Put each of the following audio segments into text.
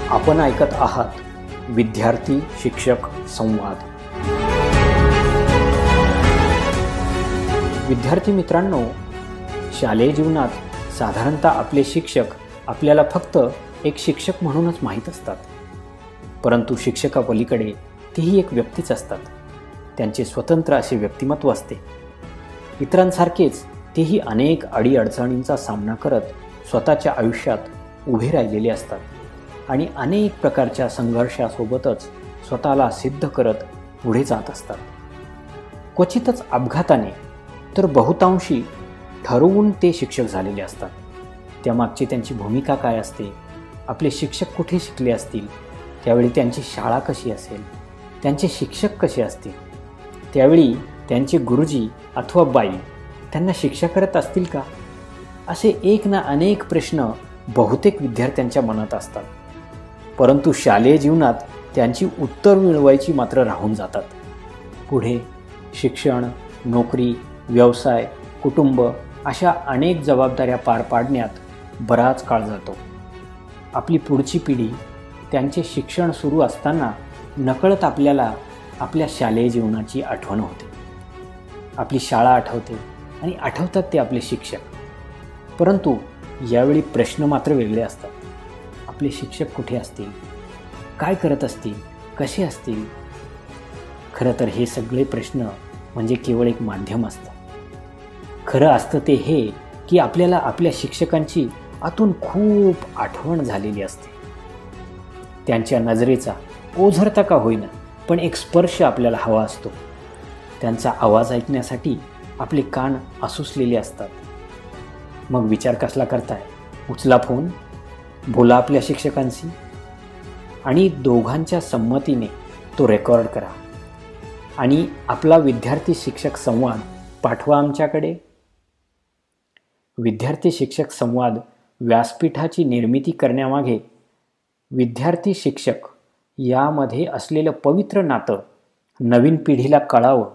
आपण ऐकत आहात विद्यार्थी शिक्षक संवाद। विद्यार्थी मित्रांनो, शालेय जीवनात साधारणतः आपले शिक्षक आपल्याला फक्त एक शिक्षक म्हणूनच माहीत असतात, परंतु शिक्षकापलीकडे तेही एक व्यक्तीच असतात। त्यांचे स्वतंत्र असे व्यक्तिमत्व असते। इतरांसारखेच तेही अनेक अडीअडचणींचा सामना करत स्वतःच्या आयुष्यात उभे राहिलेले असतात आणि अनेक प्रकारच्या संघर्षासोबतच स्वतःला सिद्ध करत पुढे जात असतात। क्वचितच अपघाताने तर बहुतांशी ठरवून ते शिक्षक झालेले असतात। त्यामागची त्यांची भूमिका काय असते, आपले शिक्षक कुठे शिकले असतील, त्यावेळी त्यांची शाळा कशी असेल, त्यांचे शिक्षक कसे असतील, त्यावेळी त्यांचे गुरुजी अथवा बाई त्यांना शिक्षा करत असतील का, असे एक ना अनेक प्रश्न बहुतेक विद्यार्थ्यांच्या मनात असतात। परंतु शालेय जीवनात त्यांची उत्तर मिळवायची मात्र राहून जातात। पुढे शिक्षण, नोकरी, व्यवसाय, कुटुंब अशा अनेक जबाबदाऱ्या पार पाडण्यात बराच काळ जातो। आपली पुढची पिढी त्यांचे शिक्षण सुरू असताना नकळत आपल्याला आपल्या शालेय जीवनाची आठवण होते। आपली शाळा आठवते आणि आठवतात ते आपले शिक्षक। परंतु यावेळी प्रश्न मात्र वेगळे असतात। आपले शिक्षक कुठे असतील, काय करत असतील, कसे असतील? खरं तर हे सगळे प्रश्न म्हणजे केवळ एक माध्यम असतं। खरं असतं ते हे की आपल्याला आपल्या शिक्षकांची आतून खूप आठवण झालेली असते। त्यांच्या नजरेचा ओझरता का होईना, पण एक स्पर्श आपल्याला हवा असतो। त्यांचा आवाज ऐकण्यासाठी आपले कान आसुसलेले असतात। मग विचार कसला करताय? उचला फोन, बोला आपल्या शिक्षकांशी आणि दोघांच्या संमतीने तो रेकॉर्ड करा आणि आपला विद्यार्थी शिक्षक संवाद पाठवा आमच्याकडे। विद्यार्थी शिक्षक संवाद व्यासपीठाची निर्मिती करण्यामागे विद्यार्थी शिक्षक यामध्ये असलेलं पवित्र नातं नवीन पिढीला कळावं,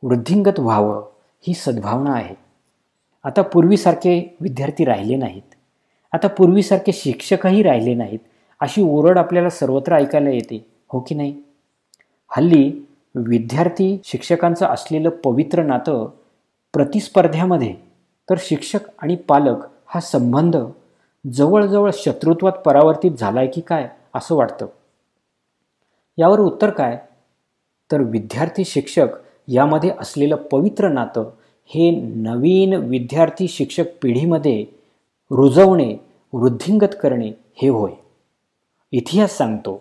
वृद्धिंगत व्हावं ही सद्भावना आहे। आता पूर्वीसारखे विद्यार्थी राहिले नाहीत, आता पूर्वीसारखे शिक्षकही राहिले नाहीत अशी ओरड आपल्याला सर्वत्र ऐकायला येते, हो की नाही? हल्ली विद्यार्थी शिक्षकांचं असलेलं पवित्र नातं प्रतिस्पर्ध्यामध्ये तर शिक्षक आणि पालक हा संबंध जवळजवळ शत्रुत्वात परावर्तित झालाय की काय असं वाटतं। यावर उत्तर काय? तर विद्यार्थी शिक्षक यामध्ये असलेलं पवित्र नातं हे नवीन विद्यार्थी शिक्षक पिढीमध्ये रुजवणे, वृद्धिंगत करणे हे होय। इतिहास सांगतो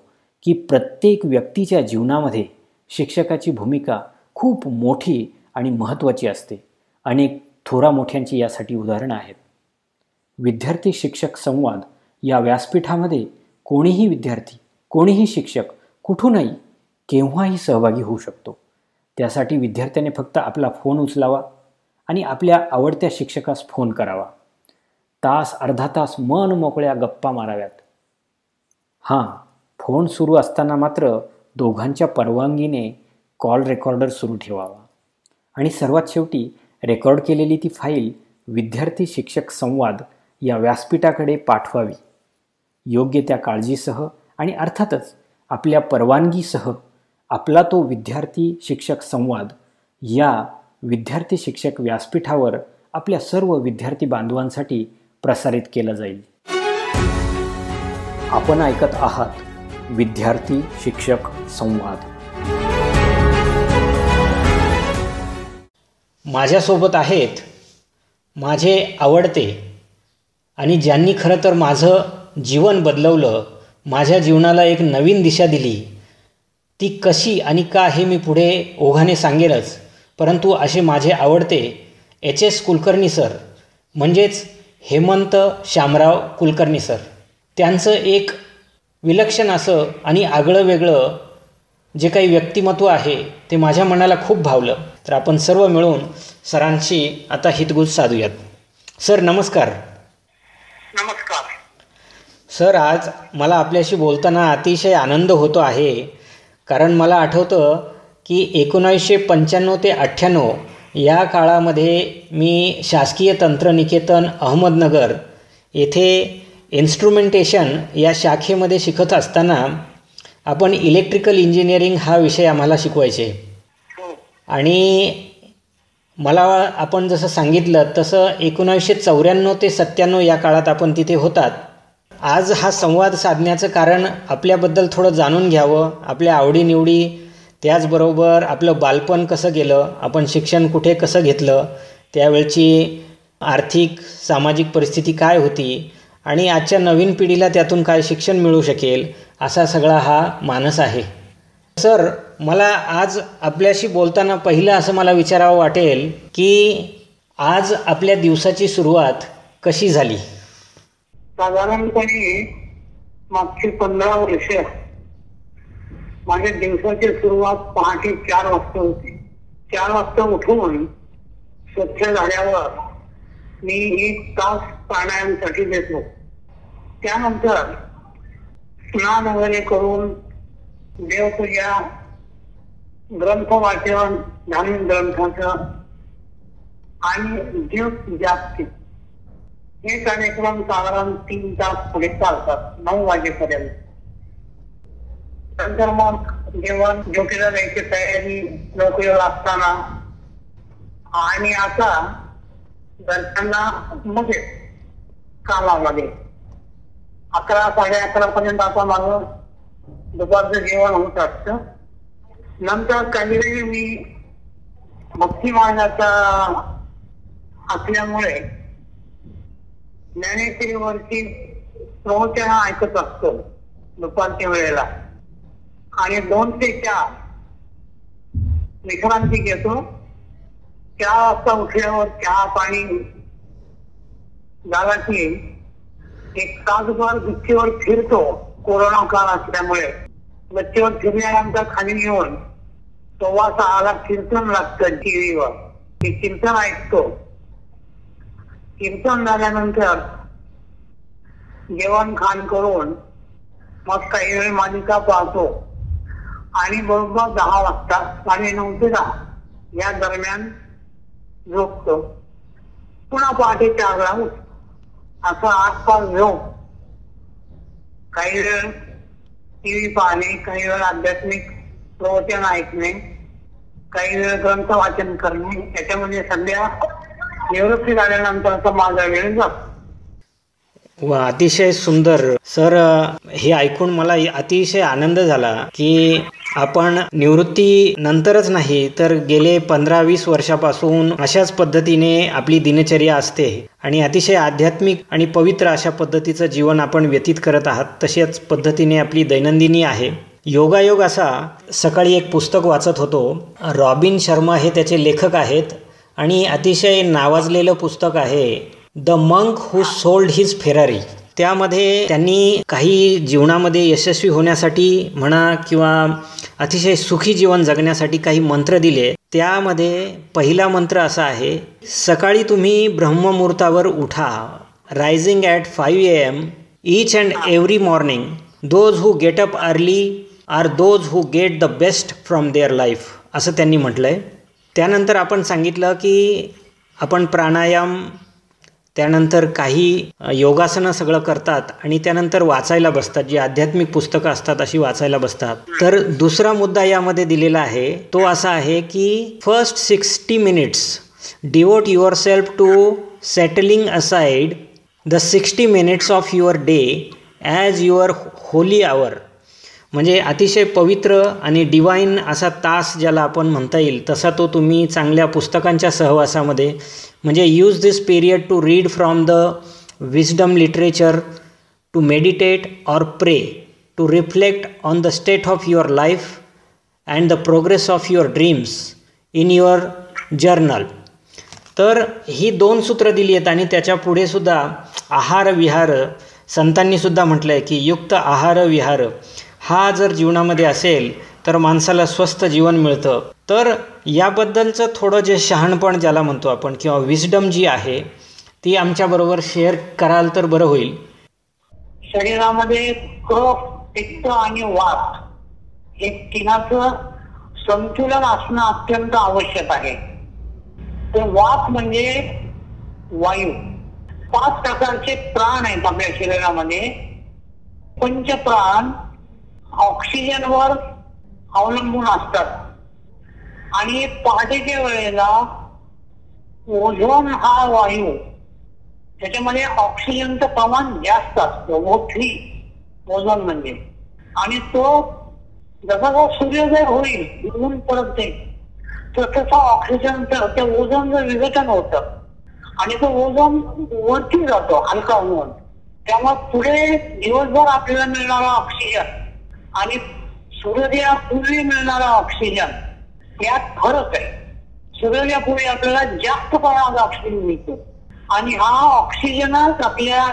की प्रत्येक व्यक्तीच्या जीवनामध्ये शिक्षकाची भूमिका खूप मोठी आणि महत्त्वाची असते। अनेक थोरा मोठ्यांची यासाठी उदाहरणं आहेत। विद्यार्थी शिक्षक संवाद या व्यासपीठामध्ये कोणीही विद्यार्थी, कोणीही शिक्षक कुठूनही केव्हाही सहभागी होऊ शकतो। त्यासाठी विद्यार्थ्याने फक्त आपला फोन उचलावा आणि आपल्या आवडत्या शिक्षकास फोन करावा। तास अर्धा तास मन मोकळ्या गप्पा माराव्यात। हां, फोन सुरू असताना मात्र दोघांच्या परवानगीने कॉल रेकॉर्डर सुरू ठेवावा आणि सर्वात शेवटी रेकॉर्ड केलेली ती फाईल विद्यार्थी शिक्षक संवाद या व्यासपीठाकडे पाठवावी। योग्य त्या काळजीसह आणि अर्थातच आपल्या परवानगीसह आपला तो विद्यार्थी शिक्षक संवाद या विद्यार्थी शिक्षक व्यासपीठावर आपल्या सर्व विद्यार्थी बांधवांसाठी प्रसारित केला जाईल। आपण ऐकत आहात विद्यार्थी शिक्षक संवाद। माझ्यासोबत आहेत माझे आवडते आणि ज्यांनी खरं तर माझं जीवन बदलवलं, माझ्या जीवनाला एक नवीन दिशा दिली। ती कशी आणि का हे मी पुढे ओघाने सांगेलच, परंतु असे माझे आवडते HS कुलकर्णी सर म्हणजेच हेमंत शामराव कुलकर्णी सर। त्यांचं एक विलक्षण असं आणि आगळं वेगळं जे काही व्यक्तिमत्व आहे ते माझ्या मनाला खूप भावलं। तर आपण सर्व मिळून सरांशी आता हितगुज साधूयात। सर नमस्कार। नमस्कार सर, आज मला आपल्याशी बोलताना अतिशय आनंद होतो आहे, कारण मला आठवतं की 1995 ते 98 या काळामध्ये मी शासकीय तंत्रनिकेतन अहमदनगर येथे इन्स्ट्रुमेंटेशन या शाखेमध्ये शिकत असताना आपण इलेक्ट्रिकल इंजिनिअरिंग हा विषय आम्हाला शिकवायचे. आणि मला आपण जसं सांगितलं तसं 1994 ते 97 या काळात आपण तिथे होतात. आज हा संवाद साधण्याचं कारण आपल्याबद्दल थोडं जाणून घ्यावं, आपल्या आवडीनिवडी, त्याचबरोबर आपलं बालपण कसं गेलं, आपण शिक्षण कुठे कसं घेतलं, त्यावेळची आर्थिक सामाजिक परिस्थिती काय होती आणि आजच्या नवीन पिढीला त्यातून काय शिक्षण मिळू शकेल, असा सगळा हा मानस आहे. सर, मला आज आपल्याशी बोलताना पहिलं असं मला विचारावं वाटेल की आज आपल्या दिवसाची सुरुवात कशी झाली? साधारणपणे मागची 15 वर्ष माझ्या दिवसाची सुरुवात पहाटे 4 वाजता होती. 4 वाजता उठून स्वच्छ झाल्यावर मी 1 तास प्राणायामसाठी देतो. त्यानंतर स्नान वगैरे करून देवपूजा, ग्रंथ वाचन, धार्मिक ग्रंथाचं आणि जीव जागतिक हे कार्यक्रम साधारण 3 तास पुढे चालतात, 9 वाजेपर्यंत. नंतर मग जेवण, ड्युटीला जायची तयारी, नोकरीवर असताना आणि आता घरच्यांना मध्ये कामामध्ये 11, 11:30 पर्यंत आता माझं दुपारचं जेवण होत असतं. नंतर काही वेळी मी भक्ती मार्गाचा असल्यामुळे ज्ञानेश्वरीवरची प्रवचन ऐकत असतो दुपारच्या वेळेला आणि 2 ते 4 विश्रांती घेतो. 4 वाजता उठल्यावर चहा पाणी झाला की 1 तासभर गच्चीवर फिरतो. कोरोना काळ असल्यामुळे गच्चीवर फिरल्यानंतर खाली येऊन 6:15 कीर्तन लागतं टीव्हीवर, ते कीर्तन ऐकतो. कीर्तन झाल्यानंतर जेवण खाण करून मग काही वेळ मालिका पाहतो आणि बरोबर 10 वाजता 9:30 ते 10 या दरम्यान झोपतो. पुन्हा पहाटे 4ला उठतो. असं 8 तास झोप, काही वेळ टीव्ही पाहणे, काही वेळ आध्यात्मिक प्रवचन ऐकणे, काही वेळ ग्रंथ वाचन करणे, याच्यामध्ये सध्या निवृत्ती झाल्यानंतरचा माझा वेळ जातो. वा, अतिशय सुंदर. सर, हे ऐकून मला अतिशय आनंद झाला की आपण निवृत्ती नंतरच नाही तर गेले 15-20 वर्षापासून अशाच पद्धतीने आपली दिनचर्या असते आणि अतिशय आध्यात्मिक आणि पवित्र अशा पद्धतीचं जीवन आपण व्यतीत करत आहात. तशाच पद्धतीने आपली दैनंदिनी आहे. योगायोग असा, सकाळी एक पुस्तक वाचत होतो. रॉबिन शर्मा हे त्याचे लेखक आहेत आणि अतिशय नावाजलेलं पुस्तक आहे the monk who sold his Ferrari. त्यामध्ये त्यांनी काही जीवनामध्ये यशस्वी होण्यासाठी म्हणा किंवा अतिशय सुखी जीवन जगण्यासाठी काही मंत्र दिले. त्यामध्ये पहिला मंत्र असा आहे, सकाळी तुम्ही ब्रह्ममुहूर्तावर उठा. Rising at 5 AM each and every morning. Those who get up early are those who get the best from their life, असं त्यांनी म्हटलं आहे. त्यानंतर आपण सांगितलं की आपण प्राणायाम, त्यानंतर काही योगासनं सगळं करतात आणि त्यानंतर वाचायला बसतात, जी आध्यात्मिक पुस्तकं असतात अशी वाचायला बसतात. तर दुसरा मुद्दा यामध्ये दिलेला आहे, तो असा आहे की first 60 minutes devote yourself to settling aside the 60 minutes of your day as your holy hour. म्हणजे अतिशय पवित्र आणि डिवाईन असा तास ज्याला आपण म्हणता येईल तसा तो तुम्ही चांगल्या पुस्तकांच्या सहवासामध्ये, म्हणजे use this period to read from the wisdom literature, to meditate और pray, to reflect on the state of your life and the progress of your dreams in your journal. तर ही 2 सूत्र दिली आहेत आणि त्याच्या पुढे सुद्धा आहार विहार, संतांनीसुद्धा म्हटलं आहे की युक्त आहार विहार हा जर जीवनामध्ये असेल तर माणसाला स्वस्थ जीवन मिळतं. तर याबद्दलचं थोडं जे शहाणपण ज्याला म्हणतो आपण किंवा विजडम जी आहे ती आमच्याबरोबर शेअर कराल तर बरं होईल. शरीरामध्ये कफ, पित्त आणि वात हे तिघांचं संतुलन असणं अत्यंत आवश्यक आहे. तर वात म्हणजे वायू 5 प्रकारचे प्राण आहेत आपल्या शरीरामध्ये. पंचप्राण ऑक्सिजनवर अवलंबून असतात आणि पहाटेच्या वेळेला ओझोन हा वायू त्याच्यामध्ये ऑक्सिजनचं प्रमाण जास्त असतं, O3 ओझोन म्हणजे. आणि तो जसा सूर्योदय होईल, ऊन पडते, तर तसं ऑक्सिजनचं त्या ओझोनचं विघटन होतं आणि तो ओझोन वरती जातो, हलका होऊन. त्यामुळे पुढे दिवसभर आपल्याला मिळणारा ऑक्सिजन आणि सूर्योदयापूर्वी मिळणारा ऑक्सिजन यात फरक आहे. सूर्योदयापूर्वी आपल्याला जास्त प्रमाणात ऑक्सिजन मिळतो आणि हा ऑक्सिजनच आपल्या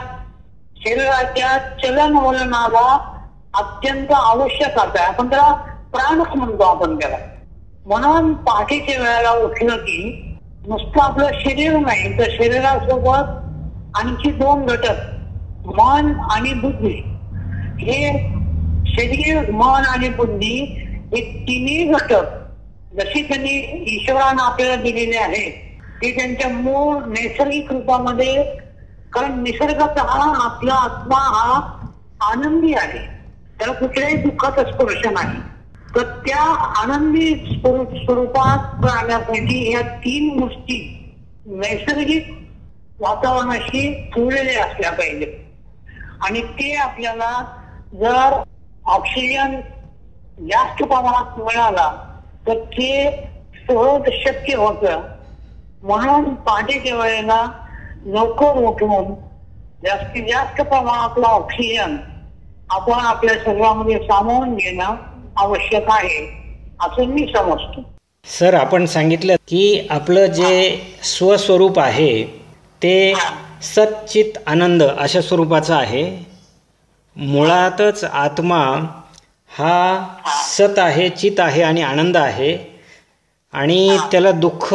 शरीराच्या चलनवलनाला अत्यंत आवश्यक आहे. आपण त्याला प्राणच म्हणतो आपण त्याला. म्हणून पहाटेच्या वेळेला उठलं की नुसतं आपलं शरीर नाही तर शरीरासोबत आणखी 2 घटक, मन आणि बुद्धी. हे शरीर, मन आणि बुद्धी हे तिन्ही घटक जशी त्यांनी ईश्वरानं आपल्याला दिलेले आहेत ते त्यांच्या मूळ नैसर्गिक रूपामध्ये, कारण निसर्गाचा आपला आत्मा हा आनंदी आहे, त्याला कुठल्याही दुःखाचा स्पर्श नाही. तर त्या आनंदी स्वरूपात राहण्यासाठी या 3 गोष्टी नैसर्गिक वातावरणाशी जुळलेल्या असल्या पाहिजे. आणि ते आपल्याला जर ऑक्सिजन जास्त प्रमाणात मिळाला तर ते सहज शक्य होतं. म्हणून पहाटेच्या वेळेला लवकर उठून जास्तीत जास्त प्रमाणातला ऑक्सिजन आपण आपल्या शरीरामध्ये सामावून घेणं आवश्यक आहे असं मी समजतो. सर, आपण सांगितलं की आपलं जे स्वस्वरूप आहे ते सच्चित आनंद अशा स्वरूपाचा आहे. मुळातच आत्मा हा सत आहे, चित आहे आणि आनंद आहे. आणि त्याला दुःख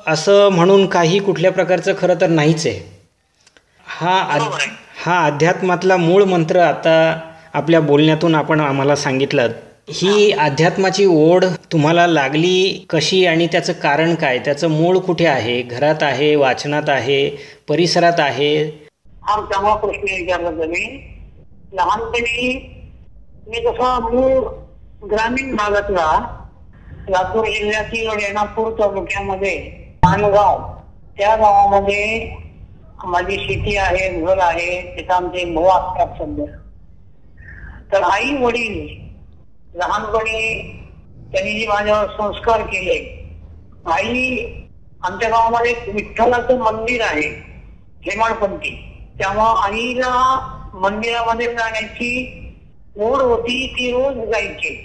असं म्हणून काही कुठल्या प्रकारचं खरं तर नाहीच आहे. हा अध्यात्मातला मूळ मंत्र आता आपल्या बोलण्यातून आपण आम्हाला सांगितलं. ही अध्यात्माची ओढ तुम्हाला लागली कशी आणि त्याचं कारण काय? त्याचं मूळ कुठे आहे? घरात आहे, वाचनात आहे, परिसरात आहे? हा चांगला प्रश्न विचारला तुम्ही. लहानपणी मी जसा मूळ ग्रामीण भागातला लातूर जिल्ह्यातील रेणापूर तालुक्यामध्ये मानगाव, त्या गावामध्ये माझी शेती आहे, घर आहे, तिथं आमचे भाऊ असतात सध्या. तर आई वडील लहानपणी त्यांनी जे माझ्यावर संस्कार केले, आई आमच्या गावामध्ये विठ्ठलाचं मंदिर आहे हेमाडपंथी, त्यामुळं आईला मंदिरामध्ये जाण्याची ओढ होती, ती रोज जायची.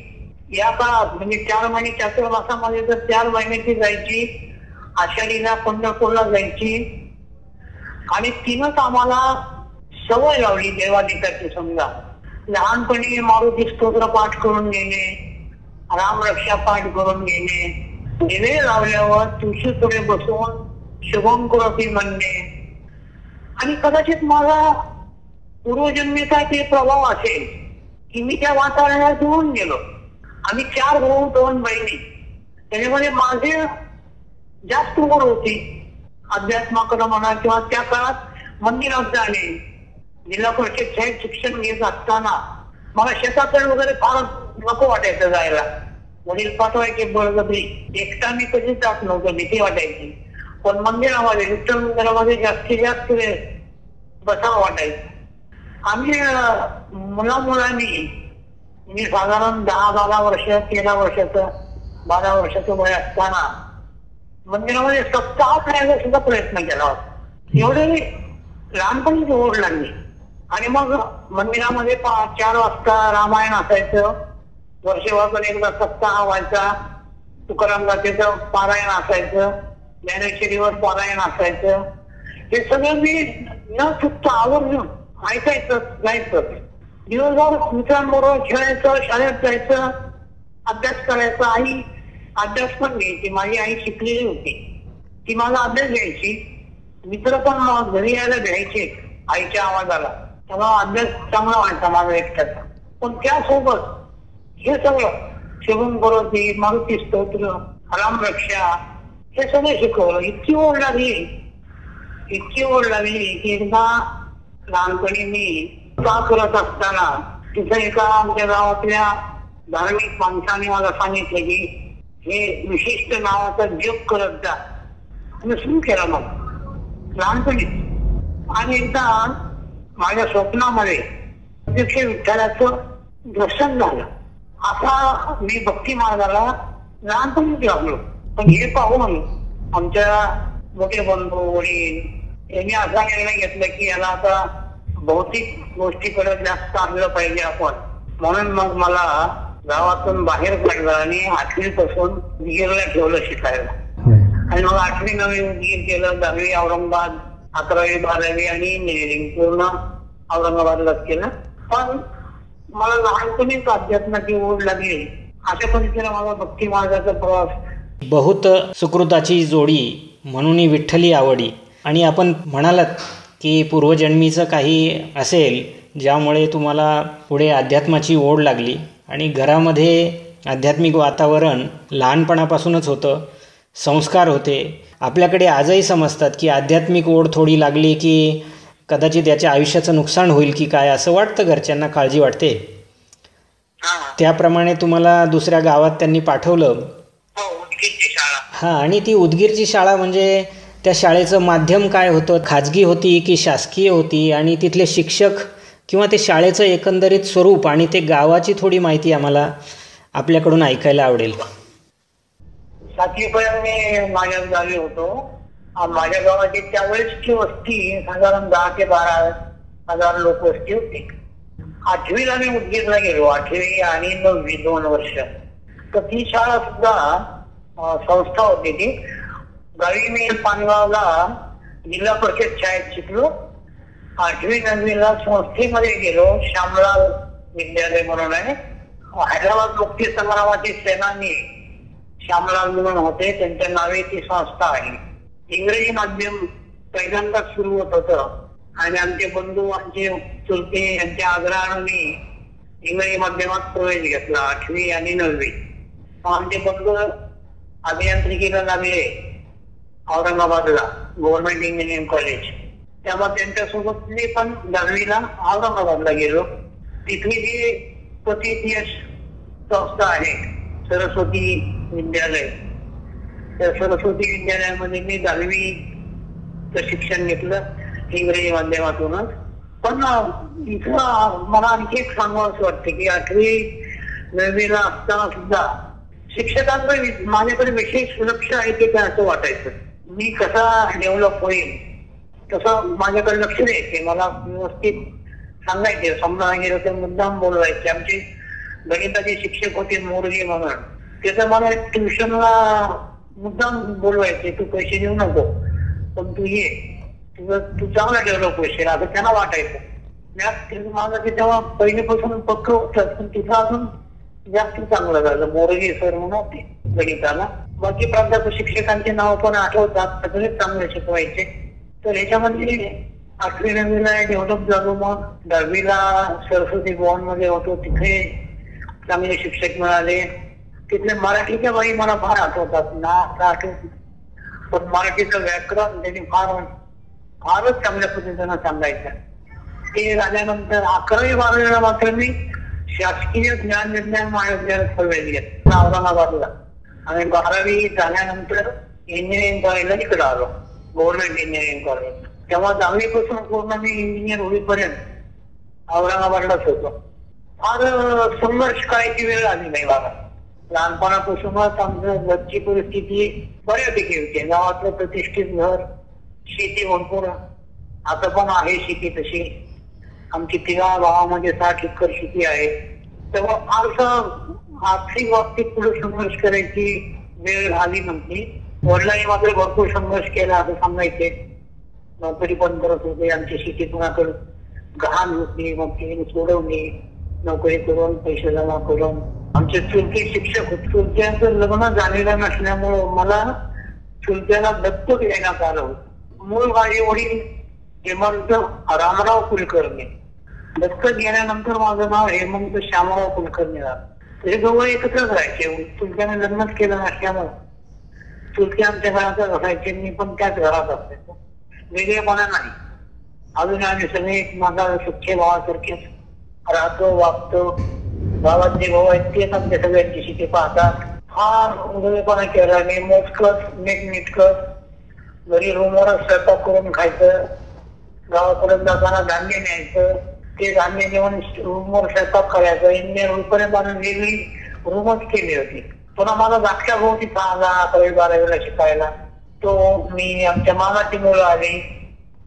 या काळात म्हणजे 4 महिने चातुर्मासामध्ये तर 4 महिने ती जायची. आषाढीला पंढरपूरला जायची आणि तिनंच आम्हाला सवय लावली देवाधिकाची. समजा लहानपणी मारुती स्तोत्र पाठ करून घेणे, रामरक्षा पाठ करून घेणे, दिवे लावल्यावर तुळशी पुढे बसून शुभम करोती म्हणणे. आणि कदाचित माझा पूर्वजन्मेचा ते प्रभाव असेल की मी त्या वातावरणाला जुळून गेलो. आम्ही 4 भाऊ 2 बहिणी, त्याच्यामध्ये माझे जास्त ओढ होती अध्यात्माकडे म्हणा किंवा त्या काळात मंदिरात जाणे. जिल्हा परिषद शाळेत शिक्षण घेत असताना मला शेताकडे वगैरे फार नको वाटायचं जायला. वडील पाठवायचे बळजबरी, एकटा मी कधीच जात नव्हतं, भीती वाटायची. पण मंदिरामध्ये, विठ्ठल मंदिरामध्ये जास्तीत जास्त वेळ बसावं वाटायचं. आम्ही मुलांनी, मी साधारण 10-12 वर्ष, 13 वर्षाचं, 12 वर्षाचं वय असताना मंदिरामध्ये सप्ताह करायला सुद्धा प्रयत्न केला होता. एवढे लहानपणीच ओढ लागली. आणि मग मंदिरामध्ये 4 वाजता रामायण असायचं, वर्षभरातून एकदा सप्ताह व्हायचा, तुकाराम गाथेचं पारायण असायचं, ज्ञानेश्वरीवर पारायण असायचं. हे सगळं मी न चुकता आवर्जून ऐकायचं, जायचं. दिवसभर मित्रांबरोबर खेळायचं, शाळेत जायचं, अभ्यास करायचा. आई अभ्यास पण घ्यायची, माझी आई शिकलेली होती, ती मला अभ्यास घ्यायची. मित्र पण घरी यायला घ्यायचे आईच्या आवाजाला, तेव्हा अभ्यास चांगला व्हायचा माझा एकट्याचा. पण त्यासोबत हे सगळं शिवम करोती, मारुती स्तोत्र, रामरक्षा हे सगळं शिकवलं. इतकी ओढ लागली इतकी ओढ लागली की एकदा लहानपणी मी का करत असताना तिथे एका आमच्या गावातल्या धार्मिक माणसाने मला सांगितलं की हे विशिष्ट नावाचा जप करत जा. मी सुरू केला मग लहानपणी. आणि एकदा माझ्या स्वप्नामध्ये अध्यक्ष विठ्ठलाचं दर्शन झालं. असा मी भक्ती मार्गाला लहानपणीच लागलो. पण हे पाहून आमच्या मोठे बंधू वडील यांनी असा निर्णय घेतला की याला आता भौतिक गोष्टीकडे जास्त आणलं पाहिजे आपण. म्हणून मग मला गावातून बाहेर काढलं आणि 8वी पासून उदगीरला ठेवलं शिकायला. आणि मग 8वी 9वी उदगीर केलं, 10वी औरंगाबाद, 11वी 12वी आणि इंजिनिअरिंग पूर्ण औरंगाबादलाच केलं. पण मला लहानपणीच अध्यात्माची ओढ लागली. अशा पद्धतीने मला भक्ती मार्गाचा प्रवास. बहुत सुकृताची जोडी म्हणून विठ्ठली आवडी. आणि आपण म्हणालात की पूर्वजन्मीचं काही असेल ज्यामुळे तुम्हाला पुढे अध्यात्माची ओढ लागली आणि घरामध्ये आध्यात्मिक वातावरण लहानपणापासूनच होतं, संस्कार होते. आपल्याकडे आजही समजतात की आध्यात्मिक ओढ थोडी लागली की कदाचित याच्या आयुष्याचं नुकसान होईल की काय असं वाटतं, घरच्यांना काळजी वाटते. त्याप्रमाणे तुम्हाला दुसऱ्या गावात त्यांनी पाठवलं. हां, आणि ती उदगीरची शाळा म्हणजे त्या शाळेचं माध्यम काय होतं? खाजगी होती की शासकीय होती? आणि तिथले शिक्षक किंवा ते शाळेचं एकंदरीत स्वरूप आणि ते गावाची थोडी माहिती आम्हाला आपल्याकडून ऐकायला आवडेल. 7वीपर्यंत मी माझ्या गावी होतो. माझ्या गावाची त्यावेळेसची वस्ती साधारण 10 ते 12,000 लोक वस्ती होती. 8वीला मी उदगीरला गेलो. 8वी आणि 9वी 2 वर्ष. तर ती शाळा सुद्धा संस्था होती. ती गावी मी पानगावला जिल्हा परिषद शाळेत शिकलो. 8वी 9वीला संस्थेमध्ये गेलो. श्यामलाल विद्यालय म्हणून आहे. हैदराबाद मुक्ती संग्रामाचे सेनानी श्यामलाल म्हणून होते, त्यांच्या नावे ती संस्था आहे. इंग्रजी माध्यम पहिल्यांदा सुरू होत होतं आणि आमचे बंधू, आमचे चुलते यांच्या आग्रहाने मी इंग्रजी माध्यमात प्रवेश घेतला 8वी आणि 9वी. आमचे बंधू अभियांत्रिकीला लागले औरंगाबादला, गव्हर्नमेंट इंजिनिअरिंग कॉलेज. त्यामुळे त्यांच्यासोबत मी पण 10वीला औरंगाबादला गेलो. तिथली जी प्रतियश संस्था आहे सरस्वती विद्यालय, त्या सरस्वती विद्यालयामध्ये मी 10वीचं शिक्षण घेतलं इंग्रजी माध्यमातूनच. पण इथं मला आणखी एक सांगावंसं वाटतं की 8वी 9वीला असताना सुद्धा शिक्षकांचं माझ्याकडे विशेष लक्ष आहे की काय असं वाटायचं. मी कसा डेव्हलप होईल तसं माझ्याकडे लक्ष द्यायचे. मला व्यवस्थित सांगायचे, समजायला गेलं तर मुद्दाम बोलवायचे. आमचे गणिताचे शिक्षक होते मोरगे म्हणून, त्याचं मला ट्युशनला मुद्दाम बोलवायचे, तू पैसे देऊ नको पण तू ये, तू चांगला डेव्हलप होशील असं त्यांना वाटायचं. माझं ते तेव्हा पहिल्यापासून पक्क होतं, पण तिथं अजून जास्त चांगलं झालं. मोरगे सर म्हणून होते गणिताला. बाकी प्राध्यापक शिक्षकांचे नाव पण आठवतात, सगळे चांगले शिकवायचे. तर ह्याच्यामध्ये 8वी 9वीला डेव्हलप झालो. मग 10वीला सरस्वती भवन मध्ये होतो, तिथे चांगले शिक्षक मिळाले. तिथले मराठीच्या बाई मला फार आठवतात ना, आठवत पण मराठीचं व्याकरण त्यांनी फारच चांगल्या पद्धतीनं सांगायचं. ते झाल्यानंतर 11वी 12वीला मात्र मी शासकीय ज्ञान विज्ञान महाविद्यालयात प्रवेश घेतला औरंगाबादला. आणि 12वी झाल्यानंतर इंजिनिअरिंग कॉलेजला इकडे आलो, गव्हर्नमेंट इंजिनिअरिंग कॉलेज. तेव्हा 10वी पासून पूर्ण मी इंजिनियर होईपर्यंत औरंगाबादलाच होतो. फार संघर्ष करायची वेळ आली नाही मला. लहानपणापासूनच आमचं घरची परिस्थिती बऱ्यापैकी होती. गावातलं प्रतिष्ठित घर, शेती भरपूर, आता पण आहे शेती तशी. आमची 3 गावामध्ये 60 एकर शेती आहे. तेव्हा फारसं आर्थिक बाबतीत पुढे संघर्ष करायची वेळ आली नव्हती. वडिलांनी मात्र भरपूर संघर्ष केला असं सांगायचे. नोकरी पण करत होते. आमची शेती कुणाकडे गहाण होती, मग ती सोडवली नोकरी करून, पैसे जमा करून. आमचे चुलते शिक्षक होते. चुलत्यांचं लग्न झालेलं नसल्यामुळं मला चुलत्याला दत्तक देण्यात आलं होतं. मूळ माझे वडील हेमंत रामराव कुलकर्णी. दत्तक घेण्यानंतर माझं नाव हेमंत श्यामराव कुलकर्णी झालं. हे दोघं एकत्रच राहायचे. चुलत्याने लग्नच केलं नसल्यामुळं चुलते आमच्या घरातच असायचे, मी पण त्याच घरात असायचो. वेगळेपणा नाही. अजून आम्ही सगळे एकमेकाला सख्खे भावासारखेच राहतो, वागतो. गावात जे भाऊ आहेत तेच आमच्या सगळ्यांची शिके पाहतात. फार उदयपणा केला आणि मोजकच नीटनीटकच घरी रूमवरच स्वयंपाक करून खायचं. गावाकडून जाताना धान्य न्यायचं, ते धान्य घेऊन रूमवर स्वयंपाक करायचं. इंजिनियर होईपर्यंत आम्ही वेगळी रूमच केली होती. पुन्हा माझा धाकट्या भाऊ तिथं आला 11वी-12वीला शिकायला. तो, मी, आमच्या मामाची मुलं आली.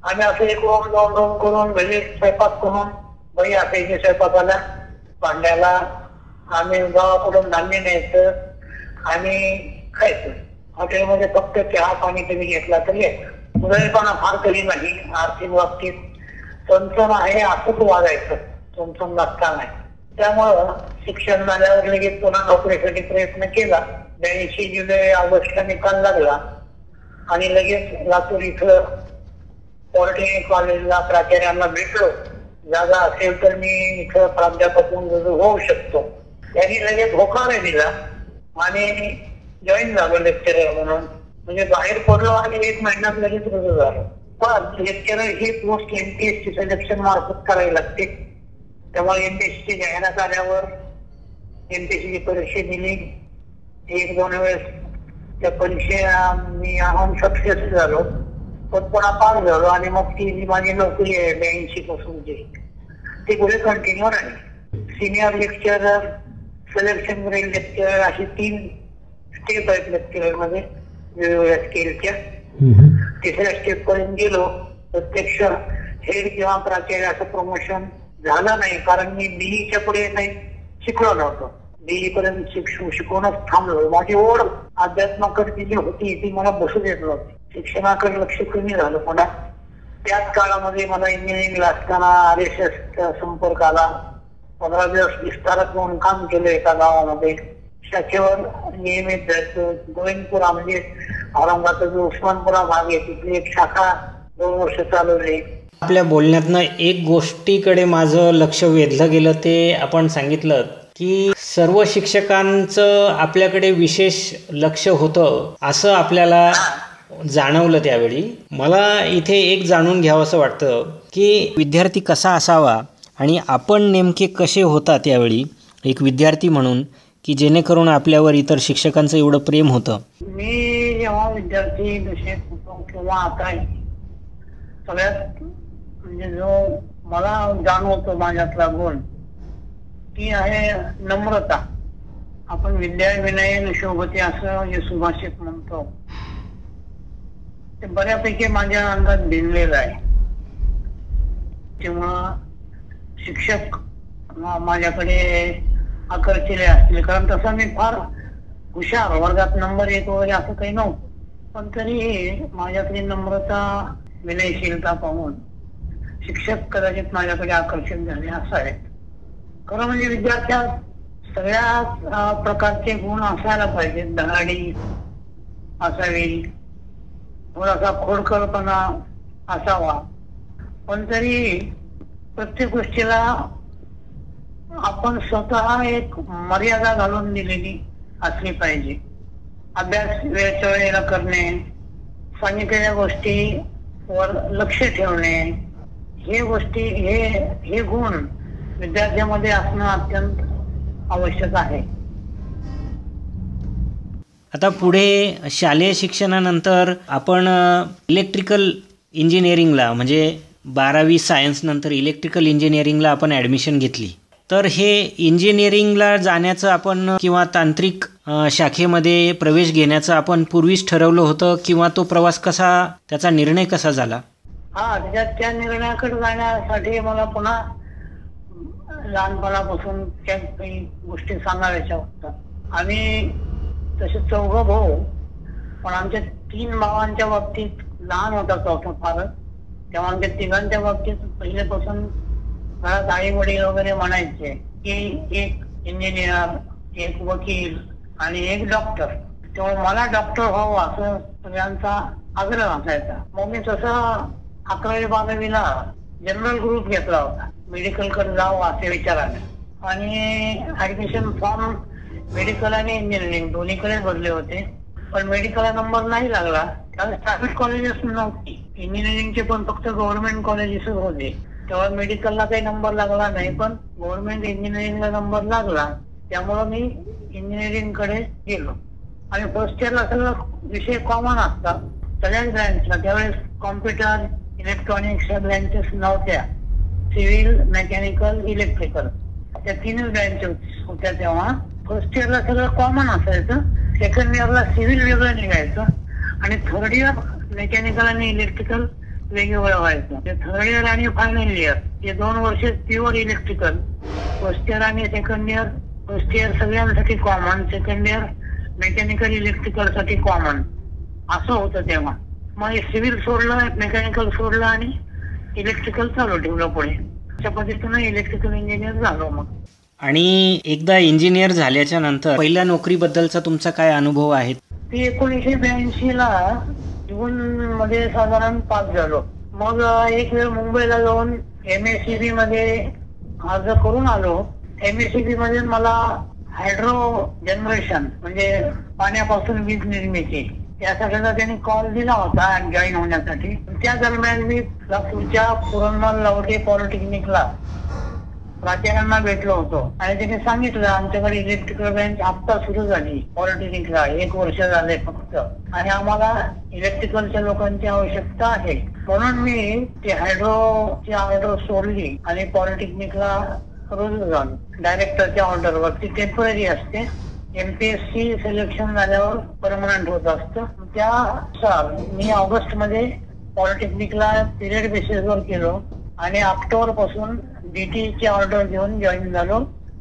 आम्ही असं एक रूम 2 रूम करून घरी स्वयंपाक करून बाई असायची स्वयंपाकाला, भांड्याला. आम्ही गावाकडून धान्य न्यायचं आणि खायचं. हॉटेलमध्ये फक्त चहा पाणी कधी घेतला तरी उदयपणा फार कधी नाही. आर्थिक बाबतीत चमचम आहे असंच वागायचं, चमचम लागता नाही. त्यामुळं शिक्षण झाल्यावर लगेच पुन्हा नोकरीसाठी प्रयत्न केला. 82 जुलै-ऑगस्टला निकाल लागला आणि लगेच लातूर इथं पॉलिटेक्निक कॉलेजला प्राचार्यांना भेटलो. जागा असेल तर मी इथं प्राध्यापक म्हणून रुजू होऊ शकतो. त्यांनी लगेच होकार दिला आणि जॉईन झालो लेक्चरर म्हणून. म्हणजे बाहेर पडलो आणि 1 महिन्यात लगेच रुजू झालो. पण लेक्चरर ही पोस्ट MPSC सिलेक्शन मार्फत करावी लागते. त्यामुळे MPSC जाहिरात आल्यावर MPSC परीक्षा दिली. 1-2 वेळेस त्या परीक्षा मी सक्सेस झालो, पण पुन्हा पास झालो आणि मग ती जी माझी नोकरी आहे 82 पासूनची ती पुढे कंटिन्यू राहिली. Senior lecturer, selection grade lecturer अशी 3 स्टेप आहेत लेक्चरर मध्ये वेगवेगळ्या स्केलच्या. 3ऱ्या स्टेप पर्यंत गेलो. प्रत्यक्ष हेड किंवा प्राचार्य असं प्रमोशन झालं नाही, कारण मी BE पुढे नाही शिकलो नव्हतो. BE पर्यंत शिकवूनच थांबलो. माझी ओढ अध्यात्माकडची जी होती ती मला बसू देत नव्हती. शिक्षणाकडे लक्ष कमी झालं. पुन्हा त्याच काळामध्ये मला इंजिनिअरिंगला असताना RSS संपर्क आला. 15 दिवस विस्तारक म्हणून काम केलं एका गावामध्ये. शाखेवर नियमित जायचं. गोविंदपुरा म्हणजे औरंगाबादचा जो उस्मानपुरा भाग आहे तिथली एक शाखा 2 वर्ष चालवली. आपल्या बोलण्यातनं एक गोष्टीकडे माझं लक्ष वेधलं गेलं, ते आपण सांगितलं की सर्व शिक्षकांचं आपल्याकडे विशेष लक्ष होतं असं आपल्याला जाणवलं त्यावेळी. मला इथे एक जाणून घ्यावंसं वाटतं की विद्यार्थी कसा असावा आणि आपण नेमके कसे होता त्यावेळी एक विद्यार्थी म्हणून, की जेणेकरून आपल्यावर इतर शिक्षकांचं एवढं प्रेम होतं. मी जेव्हा विद्यार्थी दशेत होतो किंवा आता सगळ्यात म्हणजे जो मला जाणवतो माझ्यातला गुण ती आहे नम्रता. आपण विद्या विनयेन शोभते असं जे सुभाषित म्हणतो ते बऱ्यापैकी माझ्या अंगात भिनलेलं आहे. तेव्हा शिक्षक माझ्याकडे आकर्षिले असतील, कारण तसं मी फार हुशार, वर्गात नंबर 1 वगैरे असं काही नव्हतं. पण तरीही माझ्यातली नम्रता, विनयशीलता पाहून शिक्षक कदाचित माझ्याकडे आकर्षित झाले असं आहे. खरं म्हणजे विद्यार्थ्यात सगळ्या प्रकारचे गुण असायला पाहिजेत. धनाडी असावी, थोडासा खोडकरपणा असावा, पण तरी प्रत्येक गोष्टीला आपण स्वतः एक मर्यादा घालून दिलेली असली पाहिजे. अभ्यास वेळच्या वेळेला करणे, सांगितलेल्या गोष्टीवर लक्ष ठेवणे, हे गोष्टी हे गुण विद्यार्थ्यामध्ये असणं अत्यंत आवश्यक आहे. आता पुढे शालेय शिक्षणानंतर आपण इलेक्ट्रिकल इंजिनिअरिंगला म्हणजे 12वी सायन्स नंतर इलेक्ट्रिकल इंजिनिअरिंगला आपण ॲडमिशन घेतली. तर हे इंजिनिअरिंगला जाण्याचं आपण किंवा तांत्रिक शाखेमध्ये प्रवेश घेण्याचं आपण पूर्वीच ठरवलं होतं, किंवा तो प्रवास कसा, त्याचा निर्णय कसा झाला? त्या निर्णयाकडे जाण्यासाठी मला पुन्हा लहानपणापासून त्या काही गोष्टी सांगायच्या होत्या. आम्ही तसे 4 भाऊ, पण आमच्या 3 भावांच्या बाबतीत लहान होता चौथा फारच. तेव्हा आमच्या 3घांच्या बाबतीत पहिल्यापासून घरात आई वडील वगैरे म्हणायचे की एक इंजिनियर, एक वकील आणि एक डॉक्टर. तेव्हा मला डॉक्टर व्हावं असं सगळ्यांचा आग्रह असायचा. मग मी तसं 11वी-12वीला जनरल ग्रुप घेतला होता. मेडिकलकडे जावं असे विचाराने, आणि ऍडमिशन फॉर्म मेडिकल आणि इंजिनिअरिंग दोन्हीकडे भरले होते. पण मेडिकलला नंबर नाही लागला. त्यावेळेस प्रायव्हेट कॉलेजेस नव्हती, इंजिनिअरिंगचे पण फक्त गव्हर्नमेंट कॉलेजेसच होते. तेव्हा मेडिकलला काही नंबर लागला नाही, पण गव्हर्नमेंट इंजिनिअरिंगला नंबर लागला. त्यामुळं मी इंजिनिअरिंग कडे गेलो. आणि फर्स्ट इयरला सगळं विषय कॉमन असतात सगळ्याच ब्रँचला. त्यावेळेस कॉम्प्युटर, इलेक्ट्रॉनिक्स या ब्रँचेस नव्हत्या. सिव्हिल, मेकॅनिकल, इलेक्ट्रिकल त्या तीनच ब्रँच होत्या तेव्हा. फर्स्ट इयरला सगळं कॉमन असायचं. सेकंड इयरला सिव्हिल वेगळं निघायचं आणि थर्ड इयर मेकॅनिकल आणि इलेक्ट्रिकल वेगवेगळं व्हायचं. थर्ड इयर आणि फायनल इयर हे 2 वर्ष प्युअर इलेक्ट्रिकल. फर्स्ट इयर आणि सेकंड इयर, फर्स्ट इयर सगळ्यांसाठी common, second year mechanical electrical साठी कॉमन असं होतं तेव्हा. मग सिव्हिल सोडलं, मेकॅनिकल सोडलं आणि इलेक्ट्रिकल चालू ठेवलं पुढे. अशा पद्धतीनं इलेक्ट्रिकल इंजिनियर झालो. मग आणि एकदा इंजिनियर झाल्याच्या नंतर पहिल्या नोकरीबद्दलचा तुमचा काय अनुभव आहे? ती 1982 ला जून मध्ये साधारण पास झालो. मग एक वेळ मुंबईला जाऊन MSCB मध्ये अर्ज करून आलो. MSCB मध्ये मला हायड्रो जनरेशन म्हणजे पाण्यापासून वीज निर्मिती त्यासाठीचा त्यांनी कॉल दिला होता जॉईन होण्यासाठी. त्या दरम्यान मी लातूरच्या पुरंदर लवटे पॉलिटेक्निकला प्राचार्यांना भेटलो होतो आणि त्यांनी सांगितलं आमच्याकडे इलेक्ट्रिकल ब्रँच आत्ता सुरू झाली पॉलिटेक्निकला, 1 वर्ष झाले फक्त, आणि आम्हाला इलेक्ट्रिकलच्या लोकांची आवश्यकता आहे. म्हणून मी ते हायड्रोची ऑर्डर सोडली आणि पॉलिटेक्निकला रुजू झालो. डायरेक्टरच्या ऑर्डरवर. ती टेम्पररी असते. MPSC सिलेक्शन झाल्यावर परमनंट होत असतं. त्यानुसार मी ऑगस्ट मध्ये पॉलिटेक्निकला पिरियड बेसिसवर केलो आणि ऑक्टोबर पासून DTची ऑर्डर घेऊन जॉईन झालो.